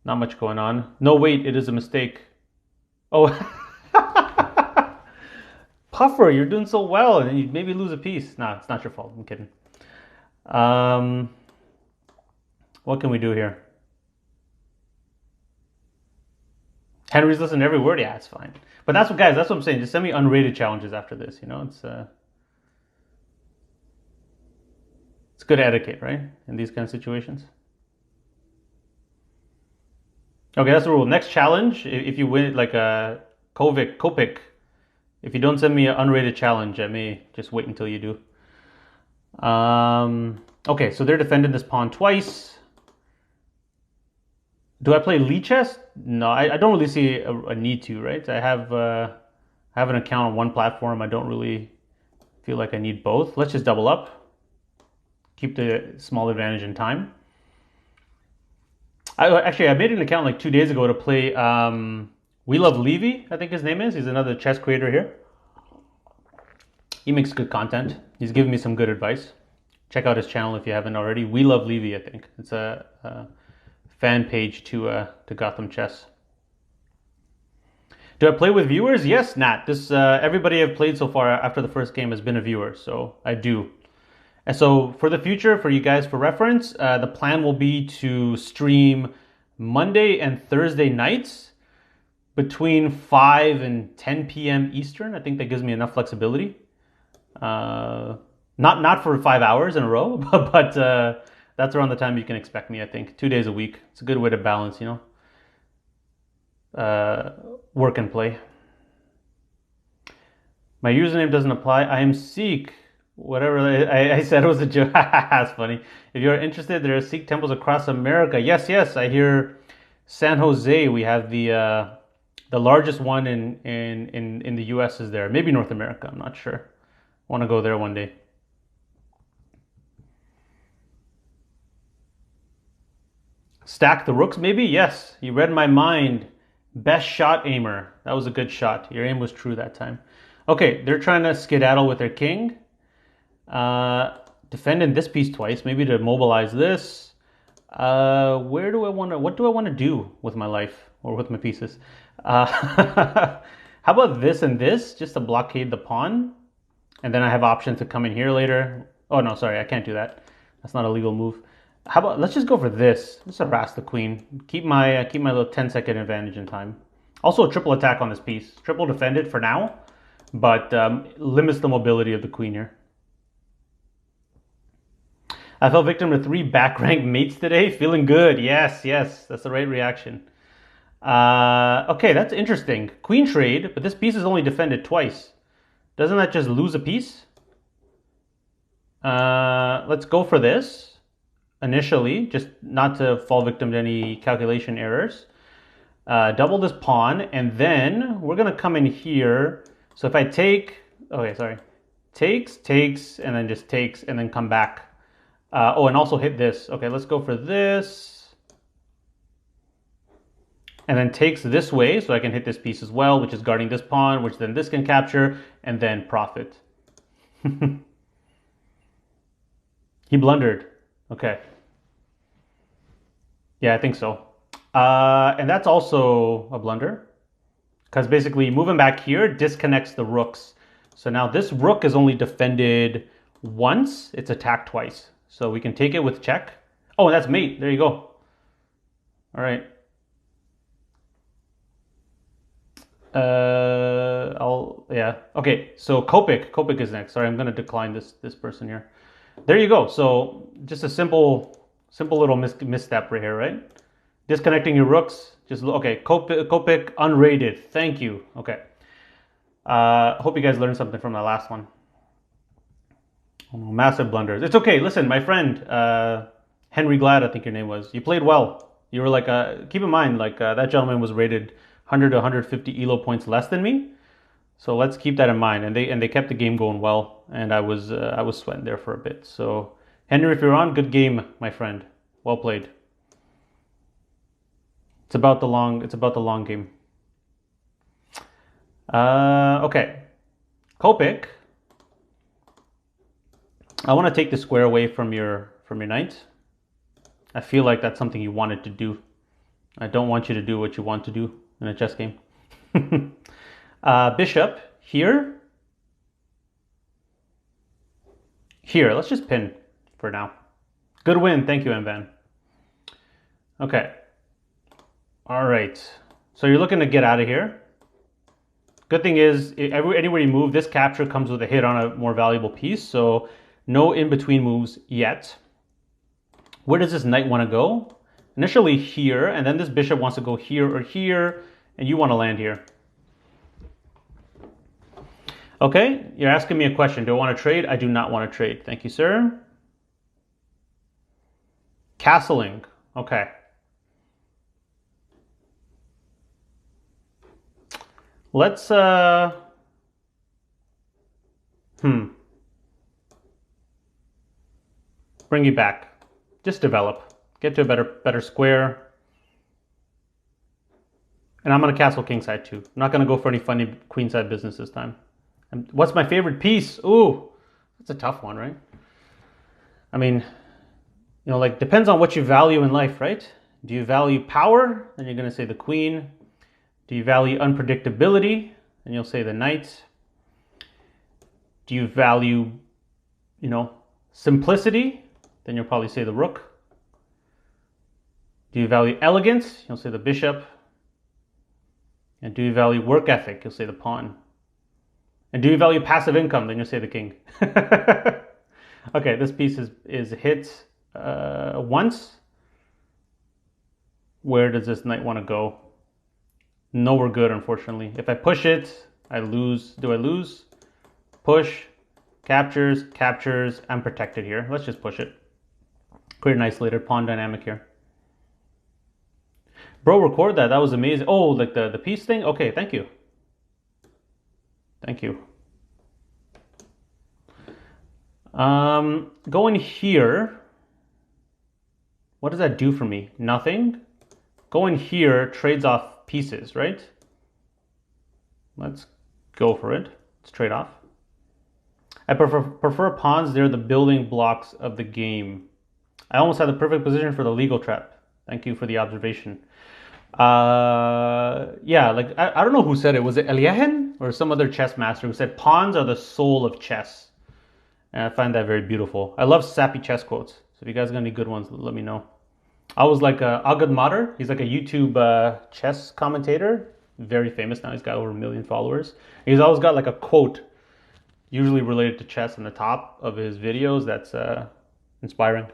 not much going on. No, wait, it is a mistake. Oh, Puffer, you're doing so well, and you maybe lose a piece. Nah, it's not your fault. I'm kidding. What can we do here? Henry's listening to every word. Yeah, it's fine. But that's what, guys. That's what I'm saying. Just send me unrated challenges after this. It's good etiquette, right? In these kind of situations. Okay, that's the rule. Next challenge, if you win like a Kopik, if you don't send me an unrated challenge, I may just wait until you do. Okay, so they're defending this pawn twice. Do I play Lichess? No, I don't really see a need to, right? I have an account on one platform. I don't really feel like I need both. Let's just double up. Keep the small advantage in time. I made an account like 2 days ago to play We Love Levy, I think his name is. He's another chess creator here. He makes good content. He's given me some good advice. Check out his channel if you haven't already. We Love Levy, I think. It's a fan page to Gotham Chess. Do I play with viewers? Yes, Nat. This everybody I've played so far after the first game has been a viewer, so I do. And so for the future, for you guys for reference, the plan will be to stream Monday and Thursday nights between 5 and 10 p.m. Eastern. I think that gives me enough flexibility. Not for 5 hours in a row, but that's around the time you can expect me, I think. 2 days a week. It's a good way to balance, work and play. My username doesn't apply. I am Sikh. Whatever I said it was a joke. That's funny. If you're interested, there are Sikh temples across America. Yes. I hear San Jose. We have the The largest one in the US is there. Maybe North America, I'm not sure. Want to go there one day. Stack the rooks, maybe? Yes. You read my mind. Best shot aimer. That was a good shot. Your aim was true that time. Okay, they're trying to skedaddle with their king. Defending this piece twice, maybe to mobilize this. What do I want to do with my life or with my pieces? How about this and this, just to blockade the pawn? And then I have options to come in here later. Oh no, sorry, I can't do that. That's not a legal move. How about, let's just go for this. Let's harass the queen. Keep my little 10-second advantage in time. Also a triple attack on this piece. Triple defended for now, but limits the mobility of the queen here. I fell victim to 3 back rank mates today. Feeling good. Yes, that's the right reaction. Okay, that's interesting. Queen trade, but this piece is only defended twice. Doesn't that just lose a piece? Let's go for this initially, just not to fall victim to any calculation errors. Double this pawn, and then we're going to come in here. So if I take, okay, sorry, takes, and then just takes, and then come back. Oh, and also hit this. Okay, let's go for this. And then takes this way, so I can hit this piece as well, which is guarding this pawn, which then this can capture, and then profit. He blundered. Okay. Yeah, I think so. And that's also a blunder, because basically moving back here disconnects the rooks. So now this rook is only defended once, it's attacked twice. So we can take it with check. Oh, that's mate. There you go. All right. Yeah. Okay, so Kopik is next. Sorry, I'm going to decline this person here. There you go. So just a simple little misstep right here, right? Disconnecting your rooks. Just okay. Kopik unrated. Thank you. Okay. Hope you guys learned something from that last one. Oh, massive blunders. It's okay. Listen, my friend Henry Glad, I think your name was. You played well. You were like keep in mind, like that gentleman was rated 100 to 150 elo points less than me. So let's keep that in mind. And they kept the game going well, and I was sweating there for a bit. So Henry, if you're on, good game, my friend. Well played. It's about the long game. Okay, Kopik. I want to take the square away from your knight. I feel like that's something you wanted to do. I don't want you to do what you want to do in a chess game. Bishop here. Here, let's just pin for now. Good win. Thank you, Mvan. Okay. All right. So you're looking to get out of here. Good thing is, anywhere you move, this capture comes with a hit on a more valuable piece. So no in-between moves yet. Where does this knight want to go? Initially here, and then this bishop wants to go here or here, and you want to land here. Okay, you're asking me a question. Do I want to trade? I do not want to trade. Thank you, sir. Castling. Okay. Let's bring you back. Just develop. Get to a better square. And I'm going to castle kingside too. I'm not going to go for any funny queenside business this time. And what's my favorite piece? Ooh, that's a tough one, right? I mean, you know, like, depends on what you value in life, right? Do you value power? Then you're going to say the queen. Do you value unpredictability? Then you'll say the knight. Do you value, you know, simplicity? Then you'll probably say the rook. Do you value elegance? You'll say the bishop. And do you value work ethic? You'll say the pawn. And do you value passive income? Then you'll say the king. Okay, this piece is hit once. Where does this knight want to go? Nowhere good, unfortunately. If I push it, I lose. Do I lose? Push, captures. I'm protected here. Let's just push it. Create an isolated pawn dynamic here. Bro, record that. That was amazing. Oh, like the piece thing? Okay, thank you. Thank you. Going here. What does that do for me? Nothing. Going here trades off pieces, right? Let's go for it. Let's trade off. I prefer pawns. They're the building blocks of the game. I almost had the perfect position for the legal trap. Thank you for the observation. Yeah, like I don't know who said it. Was it Eliahen or some other chess master who said pawns are the soul of chess? And I find that very beautiful. I love sappy chess quotes. So if you guys got any good ones, let me know. I was like Agad Mater. He's like a YouTube chess commentator. Very famous now. He's got over 1 million followers. He's always got like a quote, usually related to chess, in the top of his videos. That's inspiring.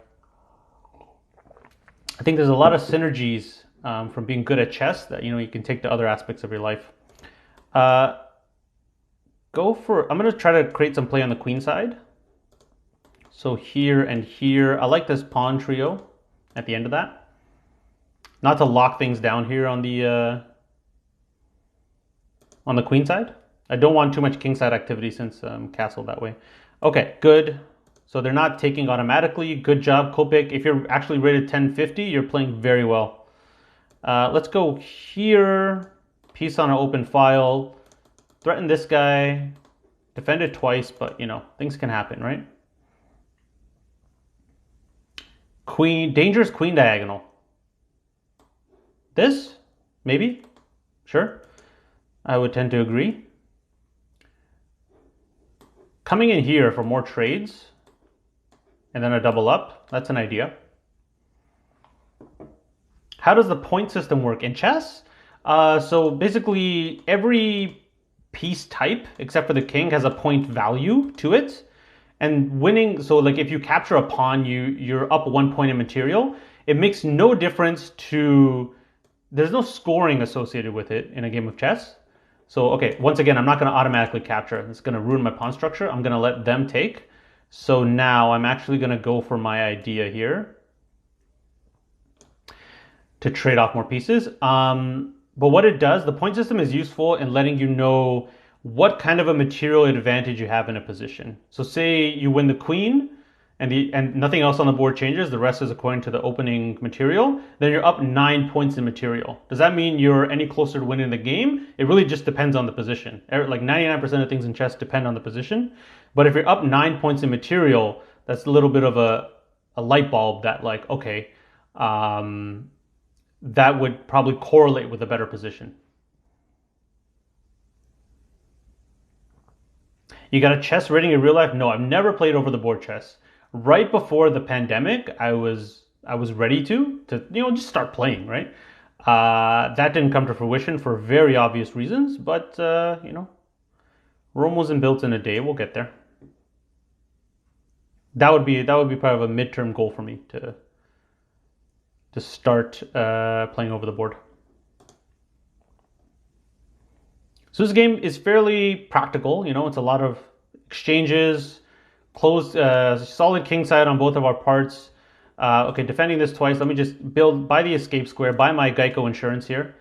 I think there's a lot of synergies from being good at chess that you can take to other aspects of your life. I'm gonna try to create some play on the queen side. So here and here, I like this pawn trio at the end of that. Not to lock things down here on the queen side. I don't want too much king side activity since castle that way. Okay, good. So they're not taking automatically. Good job, Kopik. If you're actually rated 1050, you're playing very well. Let's go here. Piece on an open file. Threaten this guy. Defend it twice, but things can happen, right? Queen, dangerous queen diagonal. This? Maybe? Sure. I would tend to agree. Coming in here for more trades and then a double up, that's an idea. How does the point system work in chess? So basically every piece type, except for the king, has a point value to it. And winning, so like if you capture a pawn, you're up 1 point in material. It makes no difference there's no scoring associated with it in a game of chess. So, okay, once again, I'm not going to automatically capture. It's going to ruin my pawn structure. I'm going to let them take. So now I'm actually going to go for my idea here to trade off more pieces. But what it does, the point system is useful in letting you know what kind of a material advantage you have in a position. So say you win the queen and nothing else on the board changes, the rest is according to the opening material, then you're up 9 points in material. Does that mean you're any closer to winning the game? It really just depends on the position. Like 99% of things in chess depend on the position. But if you're up 9 points in material, that's a little bit of a light bulb that like, okay, that would probably correlate with a better position. You got a chess rating in real life? No, I've never played over the board chess. Right before the pandemic, I was ready to just start playing, right? That didn't come to fruition for very obvious reasons, but Rome wasn't built in a day. We'll get there. That would be part of a midterm goal for me to start playing over the board. So this game is fairly practical. It's a lot of exchanges, closed, solid king side on both of our parts. Okay, defending this twice. Let me just buy the escape square, buy my Geico insurance here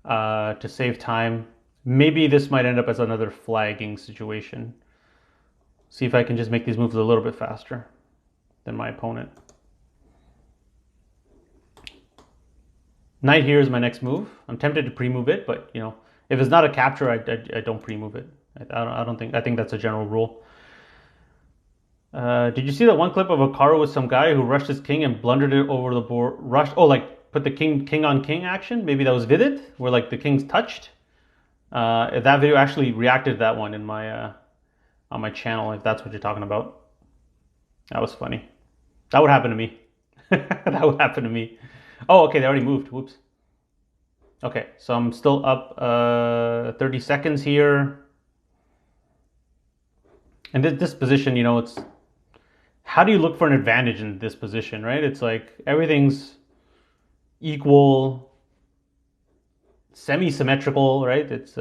to save time. Maybe this might end up as another flagging situation. See if I can just make these moves a little bit faster than my opponent. Knight here is my next move. I'm tempted to pre-move it, but if it's not a capture, I don't pre-move it. I think that's a general rule. Did you see that one clip of a card with some guy who rushed his king and blundered it over the board? Put the king on king action? Maybe that was Vidit, where like the king's touched. That video actually reacted to that one in my on my channel, if that's what you're talking about. That was funny. That would happen to me. That would happen to me. Oh, okay, they already moved. Whoops. Okay, so I'm still up 30 seconds here. And this position, it's... How do you look for an advantage in this position, right? It's like everything's equal, semi-symmetrical, right? It's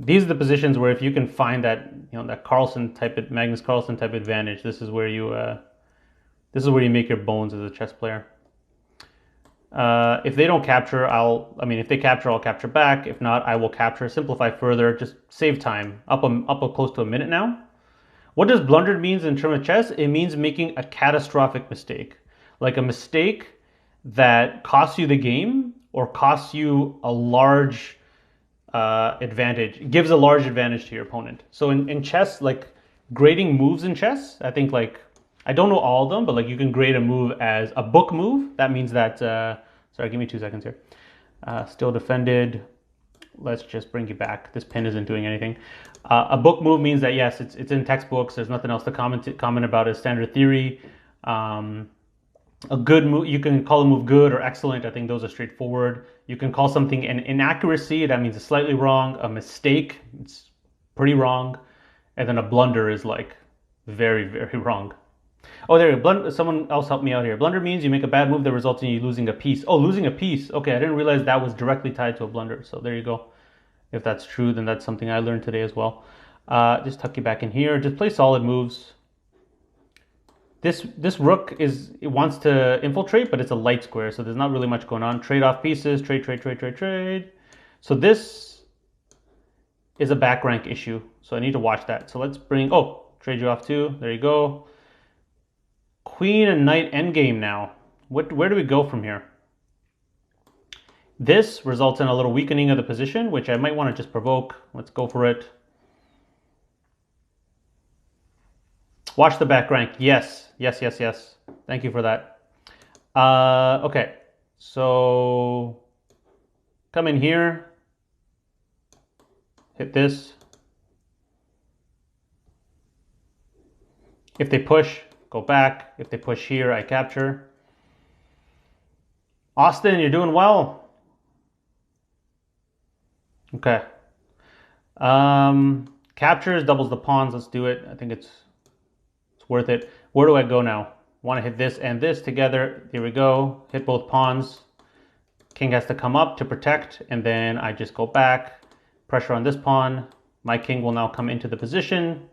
these are the positions where if you can find that that Magnus Carlsen type advantage, this is where you make your bones as a chess player. If they don't capture, if they capture, I'll capture back. If not, I will capture, simplify further, just save time. Up close to a minute now. What does blundered means in terms of chess? It means making a catastrophic mistake. Like a mistake that costs you the game or costs you a large advantage, gives a large advantage to your opponent. So in chess, like grading moves in chess, I think like, I don't know all of them, but like you can grade a move as a book move. That means that, sorry, give me 2 seconds here. Still defended. Let's just bring you back. This pin isn't doing anything. A book move means that yes, it's in textbooks. There's nothing else to comment about. As standard theory. A good move, you can call a move good or excellent. I think those are straightforward. You can call something an inaccuracy. That means it's slightly wrong. A mistake, it's pretty wrong. And then a blunder is like very, very wrong. Oh, there you go. Someone else helped me out here. Blunder means you make a bad move that results in you losing a piece. Oh, losing a piece. Okay, I didn't realize that was directly tied to a blunder. So there you go. If that's true, then that's something I learned today as well. Just tuck you back in here. Just play solid moves. This rook it wants to infiltrate, but it's a light square, so there's not really much going on. Trade off pieces, trade. So this is a back rank issue, so I need to watch that. So let's trade you off too. There you go. Queen and knight endgame now. Where do we go from here? This results in a little weakening of the position, which I might want to just provoke. Let's go for it. Watch the back rank. Yes. Thank you for that. Okay, so come in here, hit this. If they push, go back. If they push here, I capture. Austin, you're doing well. Okay. Captures doubles the pawns. Let's do it. I think it's worth it. Where do I go now? Want to hit this and this together. Here we go. Hit both pawns. King has to come up to protect, and then I just go back. Pressure on this pawn. My king will now come into the position.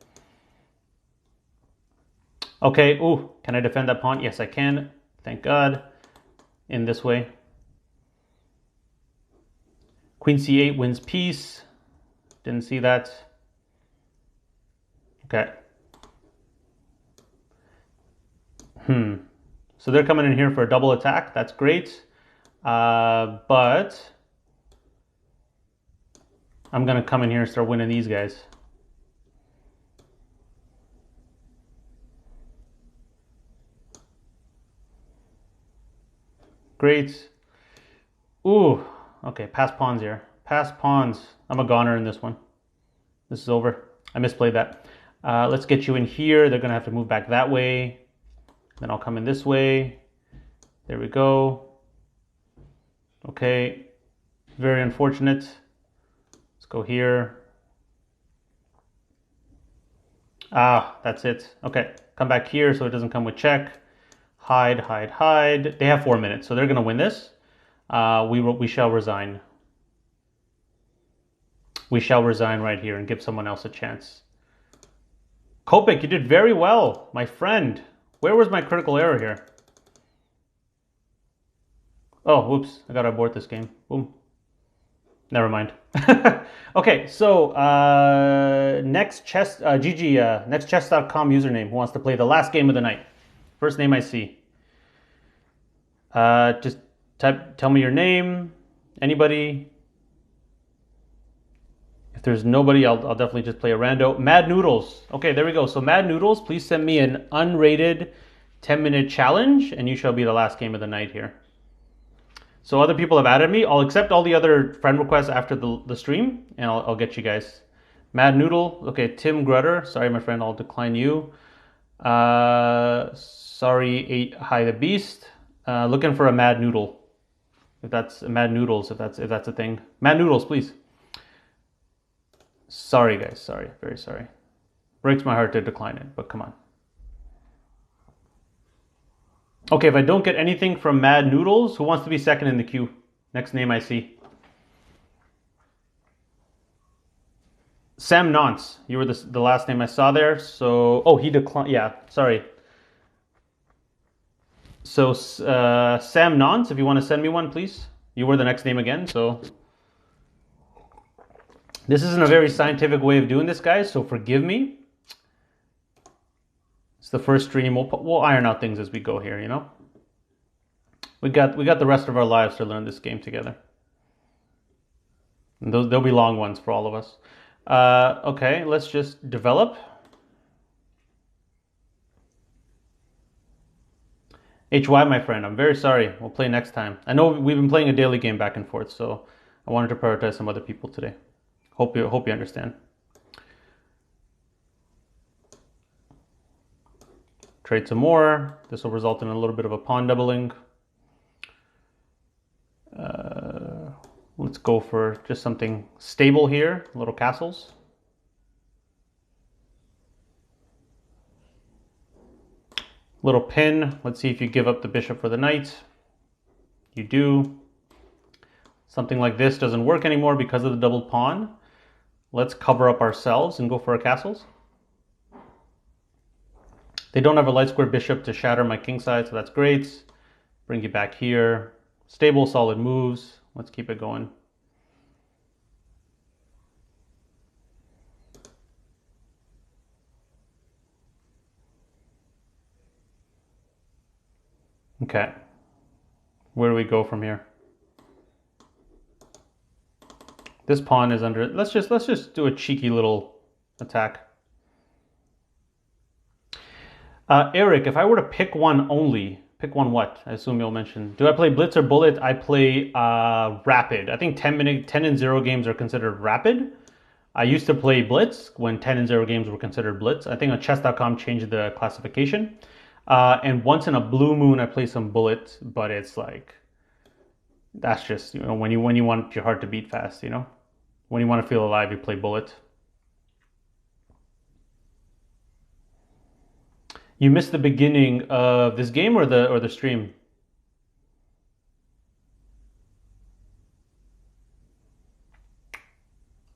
Okay, ooh, can I defend that pawn? Yes, I can. Thank God. In this way. Queen c8 wins piece. Didn't see that. Okay. So they're coming in here for a double attack. That's great. But I'm going to come in here and start winning these guys. Great. Ooh. Okay, pass pawns here. Pass pawns. I'm a goner in this one. This is over. I misplayed that. Let's get you in here. They're going to have to move back that way. Then I'll come in this way. There we go. Okay. Very unfortunate. Let's go here. Ah, that's it. Okay. Come back here so it doesn't come with check. Hide. They have 4 minutes, so they're going to win this. We shall resign. We shall resign right here and give someone else a chance. Kopik, you did very well, my friend. Where was my critical error here? Oh, whoops. I gotta abort this game. Boom. Never mind. Okay, so next chess.com username who wants to play the last game of the night. First name I see. Just tell me your name. Anybody? If there's nobody, I'll definitely just play a rando. Mad Noodles. Okay, there we go. So Mad Noodles, please send me an unrated 10-minute challenge, and you shall be the last game of the night here. So other people have added me. I'll accept all the other friend requests after the stream, and I'll get you guys. Mad Noodle. Okay, Tim Grutter. Sorry, my friend, I'll decline you. Sorry, Hi the Beast. Looking for a Mad Noodle. If that's Mad Noodles, if that's a thing. Mad Noodles, please. Sorry, guys. Sorry. Very sorry. Breaks my heart to decline it, but come on. Okay, if I don't get anything from Mad Noodles, who wants to be second in the queue? Next name I see. Sam Nance. You were the last name I saw there. So, oh, he declined. Yeah, sorry. So Sam Nance, if you want to send me one, please. You were the next name again, so this isn't a very scientific way of doing this, guys, so forgive me. It's the first stream. We'll iron out things as we go here, you know? We got the rest of our lives to learn this game together. And there'll be long ones for all of us. Okay, let's just develop. HY, my friend, I'm very sorry. We'll play next time. I know we've been playing a daily game back and forth, so I wanted to prioritize some other people today. Hope you understand. Trade some more. This will result in a little bit of a pawn doubling. Let's go for just something stable here. Little castles. Little pin. Let's see if you give up the bishop for the knight. You do. Something like this doesn't work anymore because of the doubled pawn. Let's cover up ourselves and go for our castles. They don't have a light square bishop to shatter my kingside, so that's great. Bring you back here. Stable, solid moves. Let's keep it going. Okay. Where do we go from here? This pawn is under. Let's just do a cheeky little attack. Eric, if I were to pick one only, pick one what? I assume you'll mention. Do I play Blitz or Bullet? I play Rapid. I think 10 and 0 games are considered Rapid. I used to play Blitz when 10 and 0 games were considered Blitz. I think on chess.com changed the classification. And once in a blue moon, I play some Bullet, but it's like, that's just, you know, when you want your heart to beat fast, you know? When you want to feel alive, you play Bullet. You missed the beginning of this game or the stream?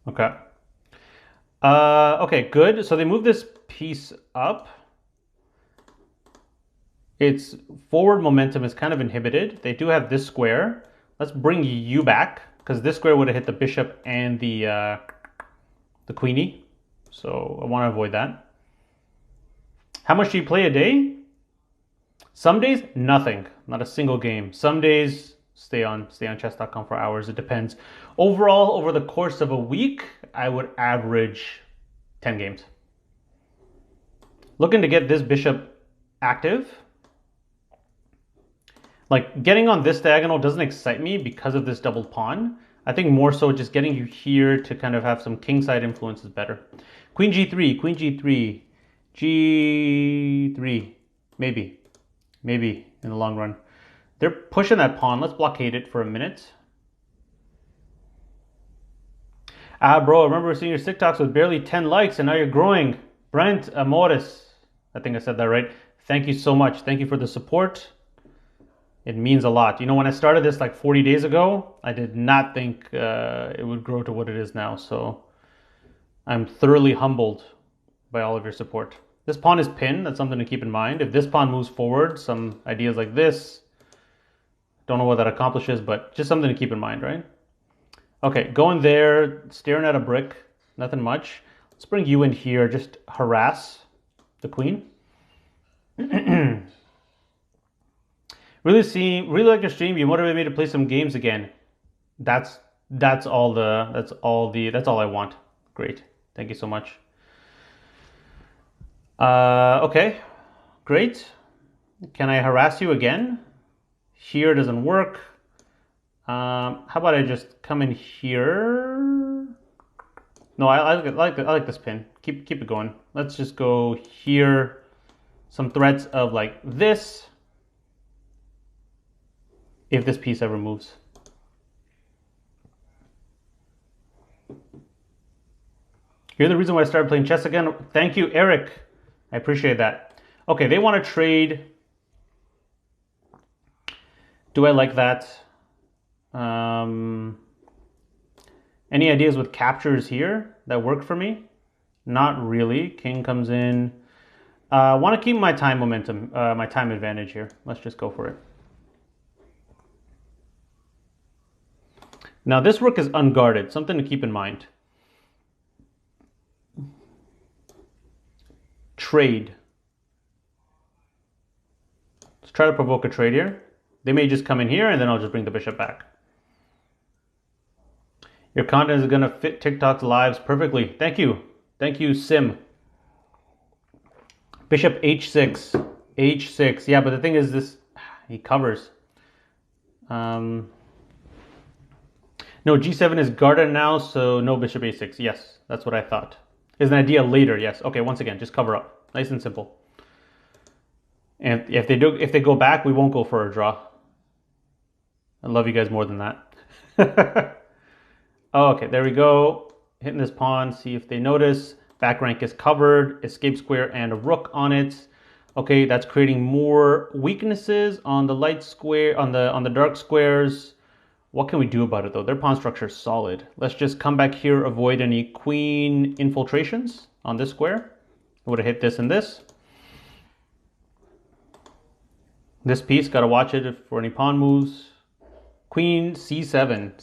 Okay. Okay, good. So they move this piece up. Its forward momentum is kind of inhibited. They do have this square. Let's bring you back, because this square would have hit the bishop and the queenie. So I want to avoid that. How much do you play a day? Some days, nothing. Not a single game. Some days, stay on chess.com for hours. It depends. Overall, over the course of a week, I would average 10 games. Looking to get this bishop active. Like, getting on this diagonal doesn't excite me because of this doubled pawn. I think more so just getting you here to kind of have some kingside influence is better. Queen g3, queen g3, g3, maybe in the long run. They're pushing that pawn. Let's blockade it for a minute. Bro, I remember seeing your TikToks with barely 10 likes and now you're growing. Brent Amoris, I think I said that right. Thank you so much. Thank you for the support. It means a lot. You know, when I started this like 40 days ago, I did not think it would grow to what it is now. So I'm thoroughly humbled by all of your support. This pawn is pinned. That's something to keep in mind. If this pawn moves forward, some ideas like this, don't know what that accomplishes, but just something to keep in mind, right? Okay, going there, staring at a brick, nothing much. Let's bring you in here, just harass the queen. Really like your stream. You motivated me to play some games again. That's all I want. Great. Thank you so much. Okay, great. Can I harass you again? Here doesn't work. How about I just come in here? No, I like this pin. Keep it going. Let's just go here. Some threats of like this. If this piece ever moves. You're the reason why I started playing chess again. Thank you, Eric. I appreciate that. Okay, they want to trade. Do I like that? Any ideas with captures here that work for me? Not really. King comes in. I want to keep my time momentum, my time advantage here. Let's just go for it. Now this rook is unguarded, something to keep in mind. Trade. Let's try to provoke a trade here. They may just come in here and then I'll just bring the bishop back. Your content is going to fit TikTok's lives perfectly. Thank you. Thank you, Sim. Bishop h6. h6. Yeah, but the thing is this, he covers. No, g7 is guarded now, so no bishop a6. Yes, that's what I thought. Is an idea later, yes. Okay, once again, just cover up. Nice and simple. And if they go back, we won't go for a draw. I love you guys more than that. Oh, okay, there we go. Hitting this pawn, see if they notice. Back rank is covered, escape square and a rook on it. Okay, that's creating more weaknesses on the light square, on the dark squares. What can we do about it though? Their pawn structure is solid. Let's just come back here, avoid any queen infiltrations on this square. I would have hit this and this. This piece, gotta watch it for any pawn moves. Queen c7,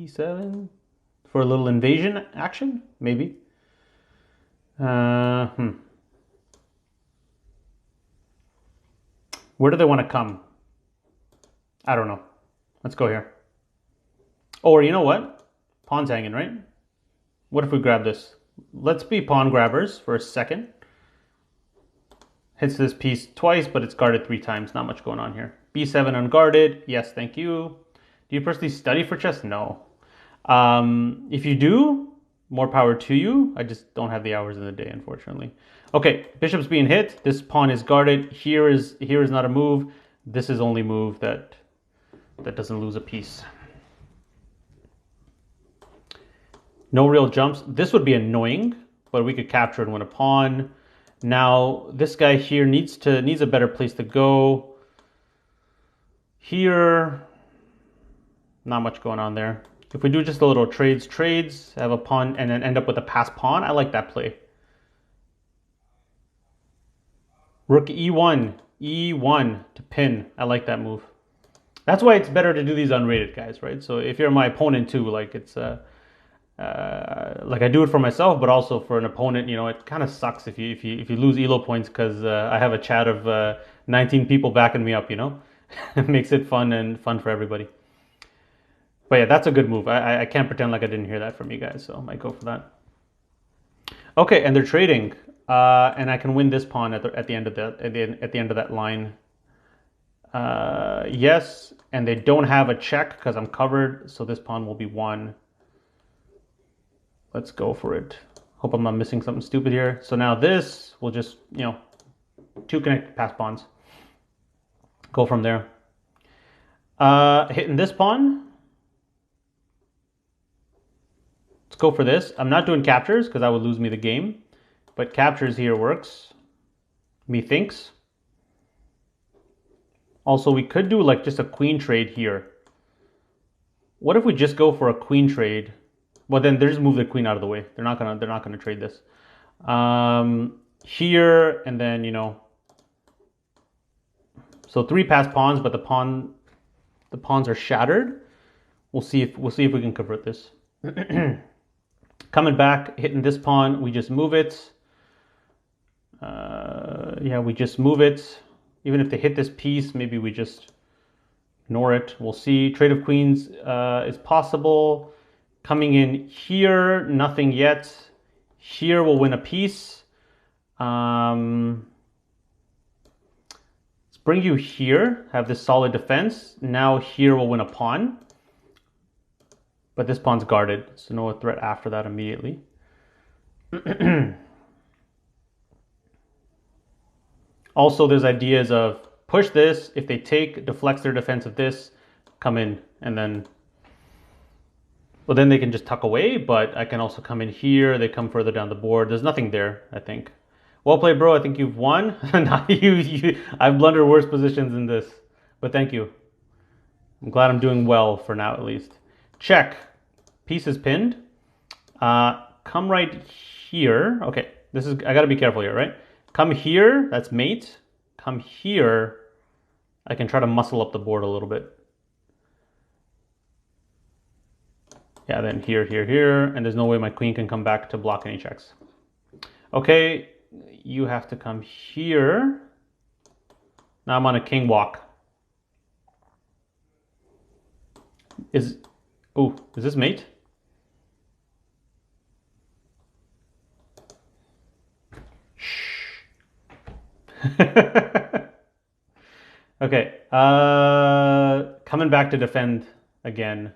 c7 for a little invasion action, maybe. Where do they want to come? I don't know. Let's go here. Or you know what? Pawn's hanging, right? What if we grab this? Let's be pawn grabbers for a second. Hits this piece twice, but it's guarded 3 times. Not much going on here. b7 unguarded. Yes, thank you. Do you personally study for chess? No. If you do, more power to you. I just don't have the hours in the day, unfortunately. Okay, bishop's being hit. This pawn is guarded. Here is not a move. This is only move that doesn't lose a piece. No real jumps. This would be annoying, but we could capture and win a pawn. Now this guy here needs a better place to go. Here, not much going on there. If we do just a little trades, have a pawn and then end up with a passed pawn, I like that play. Rook e1 to pin. I like that move. That's why it's better to do these unrated, guys, right? So if you're my opponent too, like it's like I do it for myself, but also for an opponent. You know, it kind of sucks if you lose elo points because I have a chat of 19 people backing me up. You know, it makes it fun for everybody. But yeah, that's a good move. I can't pretend like I didn't hear that from you guys, so I might go for that. Okay, and they're trading, and I can win this pawn at the end of that line. Yes, and they don't have a check because I'm covered, so this pawn will be won. Let's go for it. Hope I'm not missing something stupid here. So now this will just, 2 connected pass pawns. Go from there. Hitting this pawn. Let's go for this. I'm not doing captures because that would lose me the game. But captures here works. Methinks. Also, we could do like just a queen trade here. What if we just go for a queen trade? Well, then they just move the queen out of the way. They're not gonna trade this. Here and then so 3 passed pawns, but the pawns are shattered. We'll see if we can convert this. Coming back, hitting this pawn, we just move it. Yeah, we just move it. Even if they hit this piece, maybe we just ignore it. We'll see. Trade of queens is possible. Coming in here, nothing yet. Here we'll win a piece. Let's bring you here, have this solid defense. Now here we'll win a pawn. But this pawn's guarded, so no threat after that immediately. Also, there's ideas of push this. If they take, deflects their defense of this, come in, and then... Well, then they can just tuck away, but I can also come in here. They come further down the board. There's nothing there, I think. Well played, bro. I think you've won. I've blundered worse positions than this, but thank you. I'm glad I'm doing well for now, at least. Check. Piece is pinned. Come right here. Okay, this is, I gotta be careful here, right? Come here, that's mate. Come here, I can try to muscle up the board a little bit. Yeah, then here, here, here, and there's no way my queen can come back to block any checks. Okay, you have to come here. Now I'm on a king walk. Is this mate? Shh. Okay, coming back to defend again.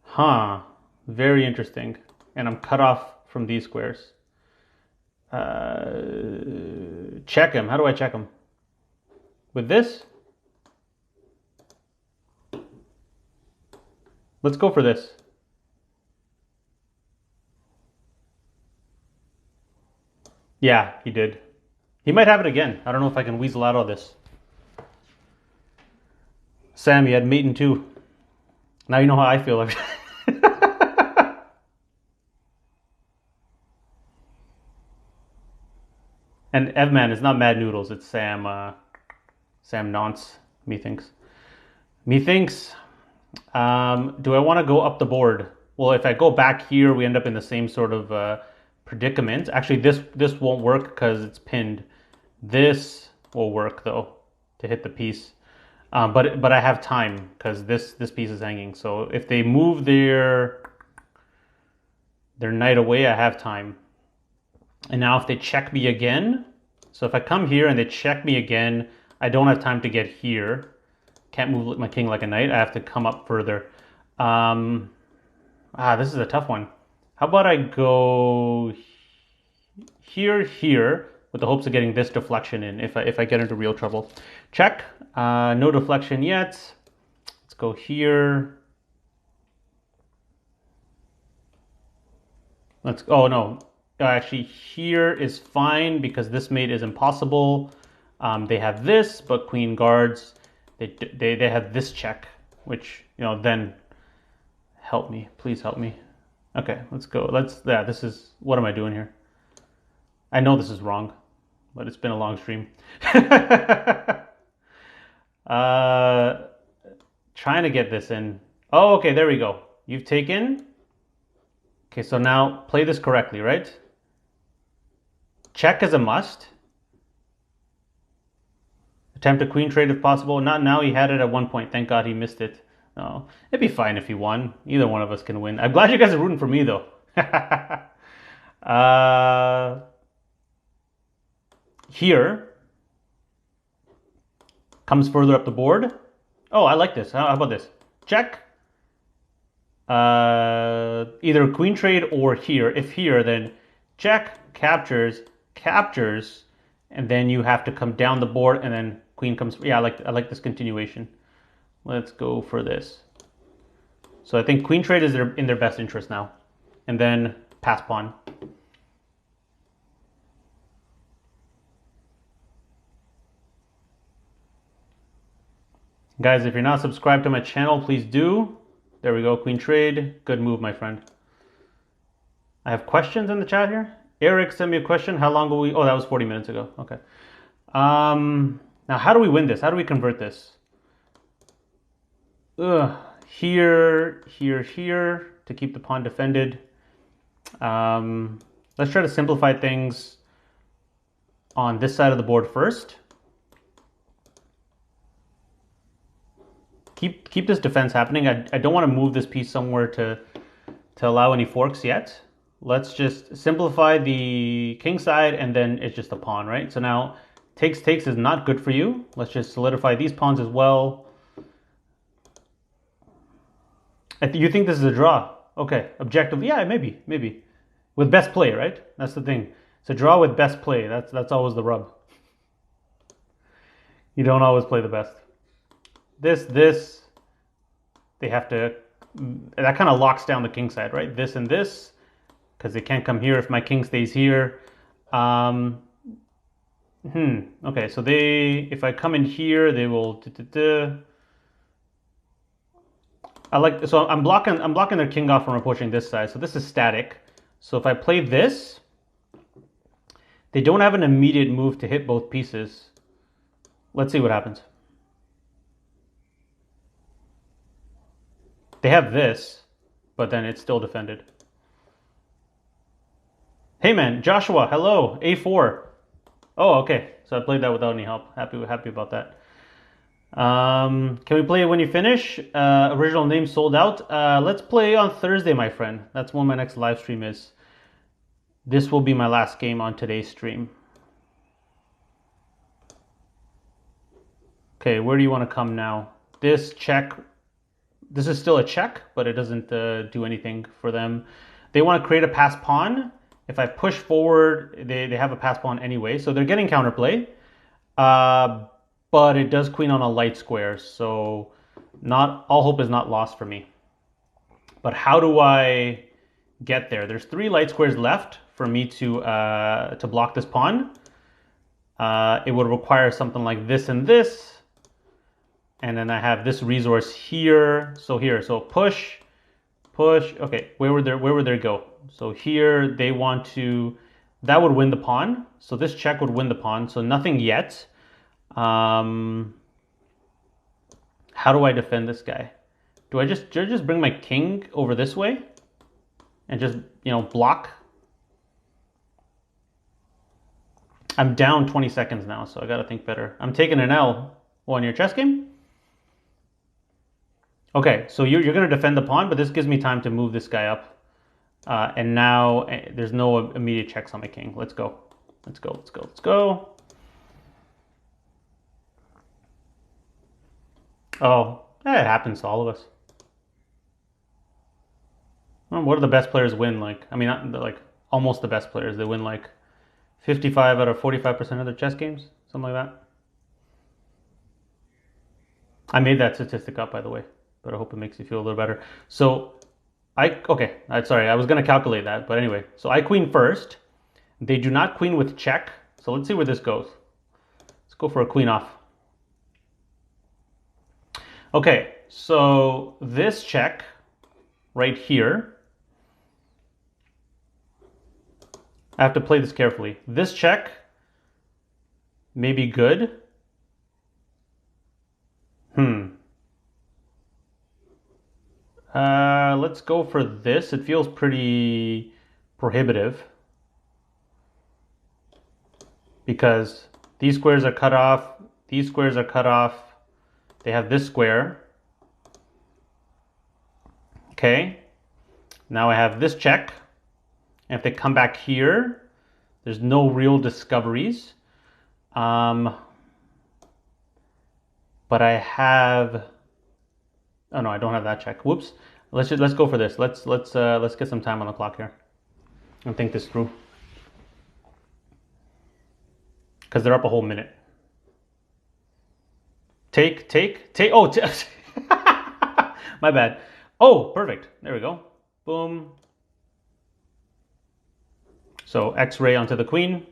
Huh, very interesting. And I'm cut off from these squares. Check him. How do I check him? With this? Let's go for this. Yeah, he did. He might have it again. I don't know if I can weasel out of this. Sam, you had mate in 2. Now you know how I feel. And Evman is not Mad Noodles. It's Sam. Sam Nonce. Methinks. Methinks. Do I want to go up the board? Well, if I go back here, we end up in the same sort of predicament. Actually, this won't work because it's pinned. This will work though to hit the piece. But I have time because this piece is hanging. So if they move their knight away, I have time. And now if they check me again, so if I come here and they check me again, I don't have time to get here. Can't move my king like a knight. I have to come up further. This is a tough one. How about I go here, with the hopes of getting this deflection in if I get into real trouble. Check. No deflection yet. Let's go here. Oh no. Actually, here is fine because this mate is impossible. They have this, but queen guards. They have this check, which, then help me. Please help me. Okay, let's go. This is, what am I doing here? I know this is wrong, but it's been a long stream. Trying to get this in. Oh, okay, there we go. You've taken. Okay, so now play this correctly, right? Check is a must. Attempt a queen trade if possible. Not now, he had it at one point. Thank God he missed it. No, it'd be fine if he won. Either one of us can win. I'm glad you guys are rooting for me though. Here comes further up the board. Oh, I like this. How about this? Check. Either queen trade or here. If here, then check, captures, and then you have to come down the board, and then queen comes. Yeah, I like this continuation. Let's go for this. So I think queen trade is in their best interest now, and then pass pawn. Guys, if you're not subscribed to my channel, please do. There we go, queen trade. Good move, my friend. I have questions in the chat here. Eric sent me a question. How long will we... Oh, that was 40 minutes ago. Okay. Now, how do we win this? How do we convert this? Here to keep the pawn defended. Let's try to simplify things on this side of the board first. Keep this defense happening. I don't want to move this piece somewhere to allow any forks yet. Let's just simplify the king side, and then it's just a pawn, right? So now takes is not good for you. Let's just solidify these pawns as well. You think this is a draw? Okay, objectively, yeah, maybe. With best play, right? That's the thing. It's a draw with best play. That's always the rub. You don't always play the best. This, they have to, that kind of locks down the king side, right? This and this, because they can't come here if my king stays here. Okay, so if I come in here, they will, so I'm blocking their king off from approaching this side. So this is static. So if I play this, They don't have an immediate move to hit both pieces. Let's see what happens. They have this, but then it's still defended. Hey man, Joshua, hello, A4. Oh, okay. So I played that without any help. Happy about that. Can we play it when you finish? Original name sold out. Let's play on Thursday, my friend. That's when my next live stream is. This will be my last game on today's stream. Okay, where do you want to come now? This check. This is still a check, but it doesn't do anything for them. They want to create a pass pawn. If I push forward, they have a pass pawn anyway, so they're getting counterplay. But it does queen on a light square, so not all hope is not lost for me. But how do I get there? There's 3 light squares left for me to block this pawn. It would require something like this and this. And then I have this resource here. So push. Okay, where would they go? So here they want to, that would win the pawn. So this check would win the pawn. So nothing yet. How do I defend this guy? Do I just bring my king over this way and just, block? I'm down 20 seconds now, so I gotta think better. I'm taking an L on your chess game. Okay, so you're gonna defend the pawn, but this gives me time to move this guy up. And now there's no immediate checks on my king. Let's go. Oh, it happens to all of us. Well, what do the best players win? Like almost the best players. They win like 55 out of 45% of their chess games, something like that. I made that statistic up, by the way, but I hope it makes you feel a little better. So sorry, I was going to calculate that, but anyway. So I queen first. They do not queen with check. So let's see where this goes. Let's go for a queen off. Okay, so this check right here, I have to play this carefully. This check may be good. Let's go for this. It feels pretty prohibitive because these squares are cut off. These squares are cut off. They have this square. Okay. Now I have this check. And if they come back here, there's no real discoveries. But I have. Oh no, I don't have that check. Whoops. Let's go for this. Let's get some time on the clock here and think this through. Because they're up a whole minute. Take. Oh, my bad. Oh, perfect. There we go. Boom. So X-ray onto the queen.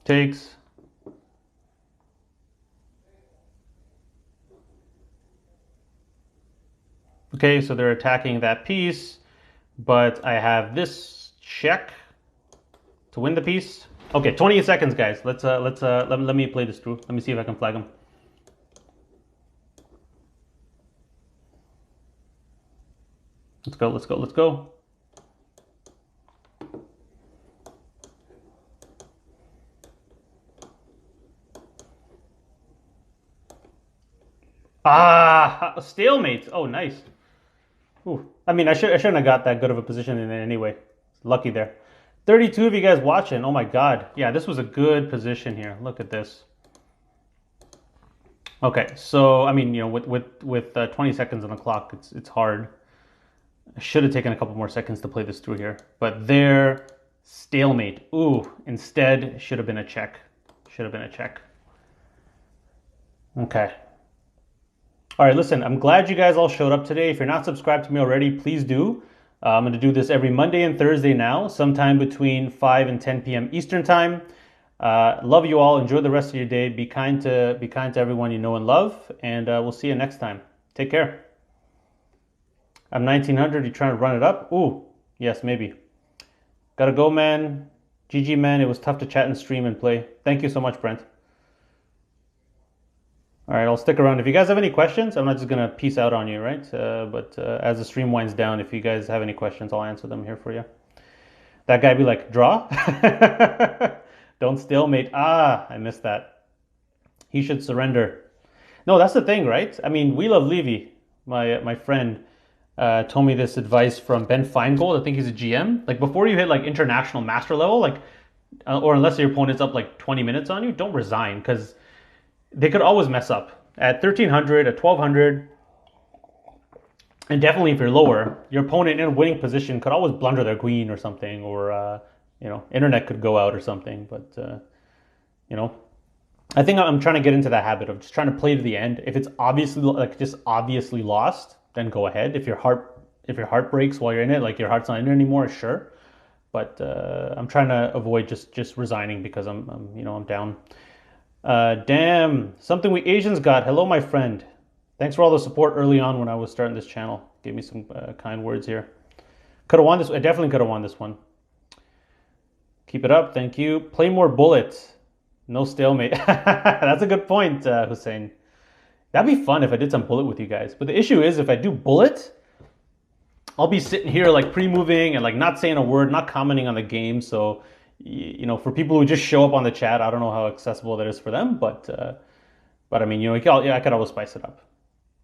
Takes. Okay, so they're attacking that piece, but I have this check to win the piece. Okay, 20 seconds, guys. Let me play this through. Let me see if I can flag him. Let's go. Ah, stalemate. Oh, nice. Ooh. I mean, I shouldn't have got that good of a position in it anyway. Lucky there. 32 of you guys watching. Oh my God. Yeah, this was a good position here. Look at this. Okay, so I mean, with 20 seconds on the clock, it's hard. I should have taken a couple more seconds to play this through here, but there, stalemate. Ooh, instead should have been a check. Okay. All right, listen, I'm glad you guys all showed up today. If you're not subscribed to me already, please do. I'm going to do this every Monday and Thursday now, sometime between 5 and 10 p.m. Eastern time. Love you all. Enjoy the rest of your day. Be kind to everyone you know and love, and we'll see you next time. Take care. I'm 1900. You trying to run it up? Ooh, Yes, maybe. Gotta go, man. GG, man. It was tough to chat and stream and play. Thank you so much, Brent. All right, I'll stick around. If you guys have any questions, I'm not just gonna peace out on you, right? But as the stream winds down, if you guys have any questions, I'll answer them here for you. That guy be like, draw? Don't stalemate. Ah, I missed that. He should surrender. No, that's the thing, right? I mean, We Love Levy, my friend, told me this advice from Ben Feingold. I think he's a GM. Like before you hit like international master level, like or unless your opponent's up like 20 minutes on you, don't resign because they could always mess up at 1300, at 1200, and definitely if you're lower, your opponent in a winning position could always blunder their queen or something, or internet could go out or something. But I think I'm trying to get into that habit of just trying to play to the end. If it's obviously like just obviously lost, then go ahead. If your heart breaks while you're in it, like your heart's not in it anymore, sure. But I'm trying to avoid just resigning because I'm down. Damn, something we Asians got. Hello, my friend. Thanks for all the support early on when I was starting this channel. Gave me some kind words here. Could have won this. I definitely could have won this one. Keep it up. Thank you. Play more Bullet. No stalemate. That's a good point, Hussein. That'd be fun if I did some Bullet with you guys. But the issue is if I do Bullet, I'll be sitting here like pre-moving and like not saying a word, not commenting on the game. So, for people who just show up on the chat, I don't know how accessible that is for them. But I mean, I could always spice it up.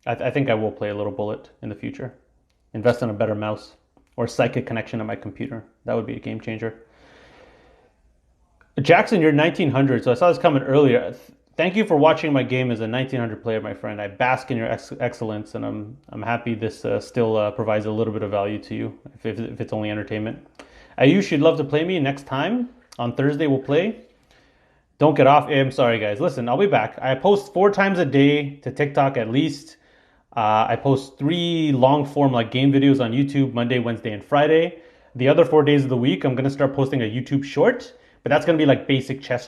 I think I will play a little Bullet in the future. Invest in a better mouse or Psychic connection to my computer. That would be a game changer. Jackson, you're 1900, so I saw this coming earlier. Thank you for watching my game as a 1900 player, my friend. I bask in your excellence, and I'm happy this still provides a little bit of value to you, if it's only entertainment. Ayush, you'd love to play me next time. On Thursday, we'll play. Don't get off. I'm sorry, guys. Listen, I'll be back. I post 4 times a day to TikTok at least. I post 3 long-form like game videos on YouTube, Monday, Wednesday, and Friday. The other 4 days of the week, I'm going to start posting a YouTube short. But that's going to be like basic chess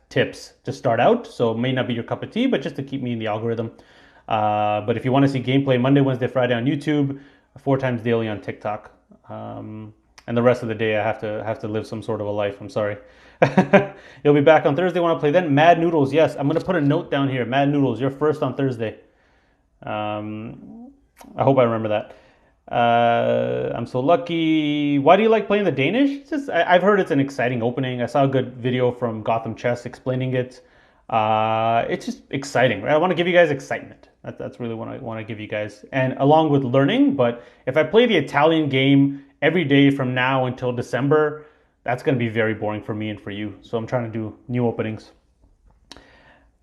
tips to start out. So it may not be your cup of tea, but just to keep me in the algorithm. But if you want to see gameplay Monday, Wednesday, Friday on YouTube, 4 times daily on TikTok. And the rest of the day I have to live some sort of a life. I'm sorry. You'll be back on Thursday when I play then. Mad Noodles, yes. I'm going to put a note down here. Mad Noodles, you're first on Thursday. I hope I remember that. I'm so lucky. Why do you like playing the Danish? I've heard it's an exciting opening. I saw a good video from Gotham Chess explaining it. It's just exciting, right? I want to give you guys excitement. That's really what I want to give you guys. And along with learning, but if I play the Italian game every day from now until December, that's going to be very boring for me and for you. So I'm trying to do new openings.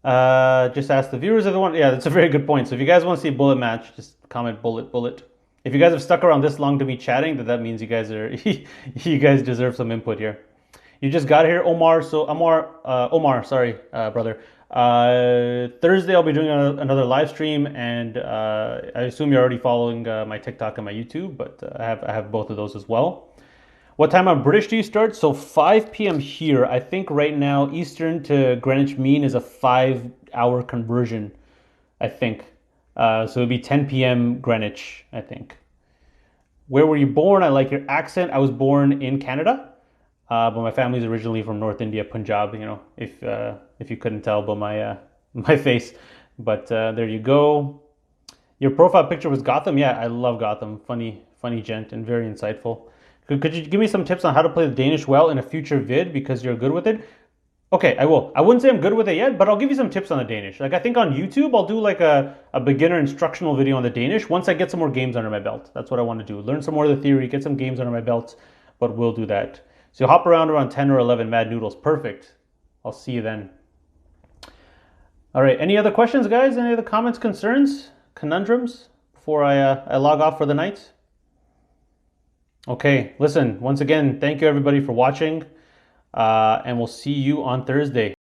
Just ask the viewers if they want. Yeah, that's a very good point. So if you guys want to see a Bullet match, just comment Bullet. If you guys have stuck around this long to me chatting, that means you guys you guys deserve some input here. You just got here, Omar. So Omar, sorry, brother. Thursday I'll be doing another live stream, and I assume you're already following my TikTok and my YouTube, but I have both of those as well. What time on British do you start? So 5 p.m. here. I think right now Eastern to Greenwich Mean is a 5-hour conversion, I think. So it'd be 10 p.m. Greenwich, I think. Where were you born? I like your accent. I was born in Canada, but my family's originally from North India, Punjab. If you couldn't tell by my face. But there you go. Your profile picture was Gotham. Yeah, I love Gotham. Funny gent and very insightful. Could you give me some tips on how to play the Danish well in a future vid because you're good with it? Okay, I will. I wouldn't say I'm good with it yet, but I'll give you some tips on the Danish. Like I think on YouTube, I'll do like a beginner instructional video on the Danish once I get some more games under my belt. That's what I want to do. Learn some more of the theory, get some games under my belt, but we'll do that. So you'll hop around 10 or 11 Mad Noodles. Perfect. I'll see you then. All right, any other questions, guys? Any other comments, concerns, conundrums before I log off for the night? Okay, listen, once again, thank you everybody for watching. And we'll see you on Thursday.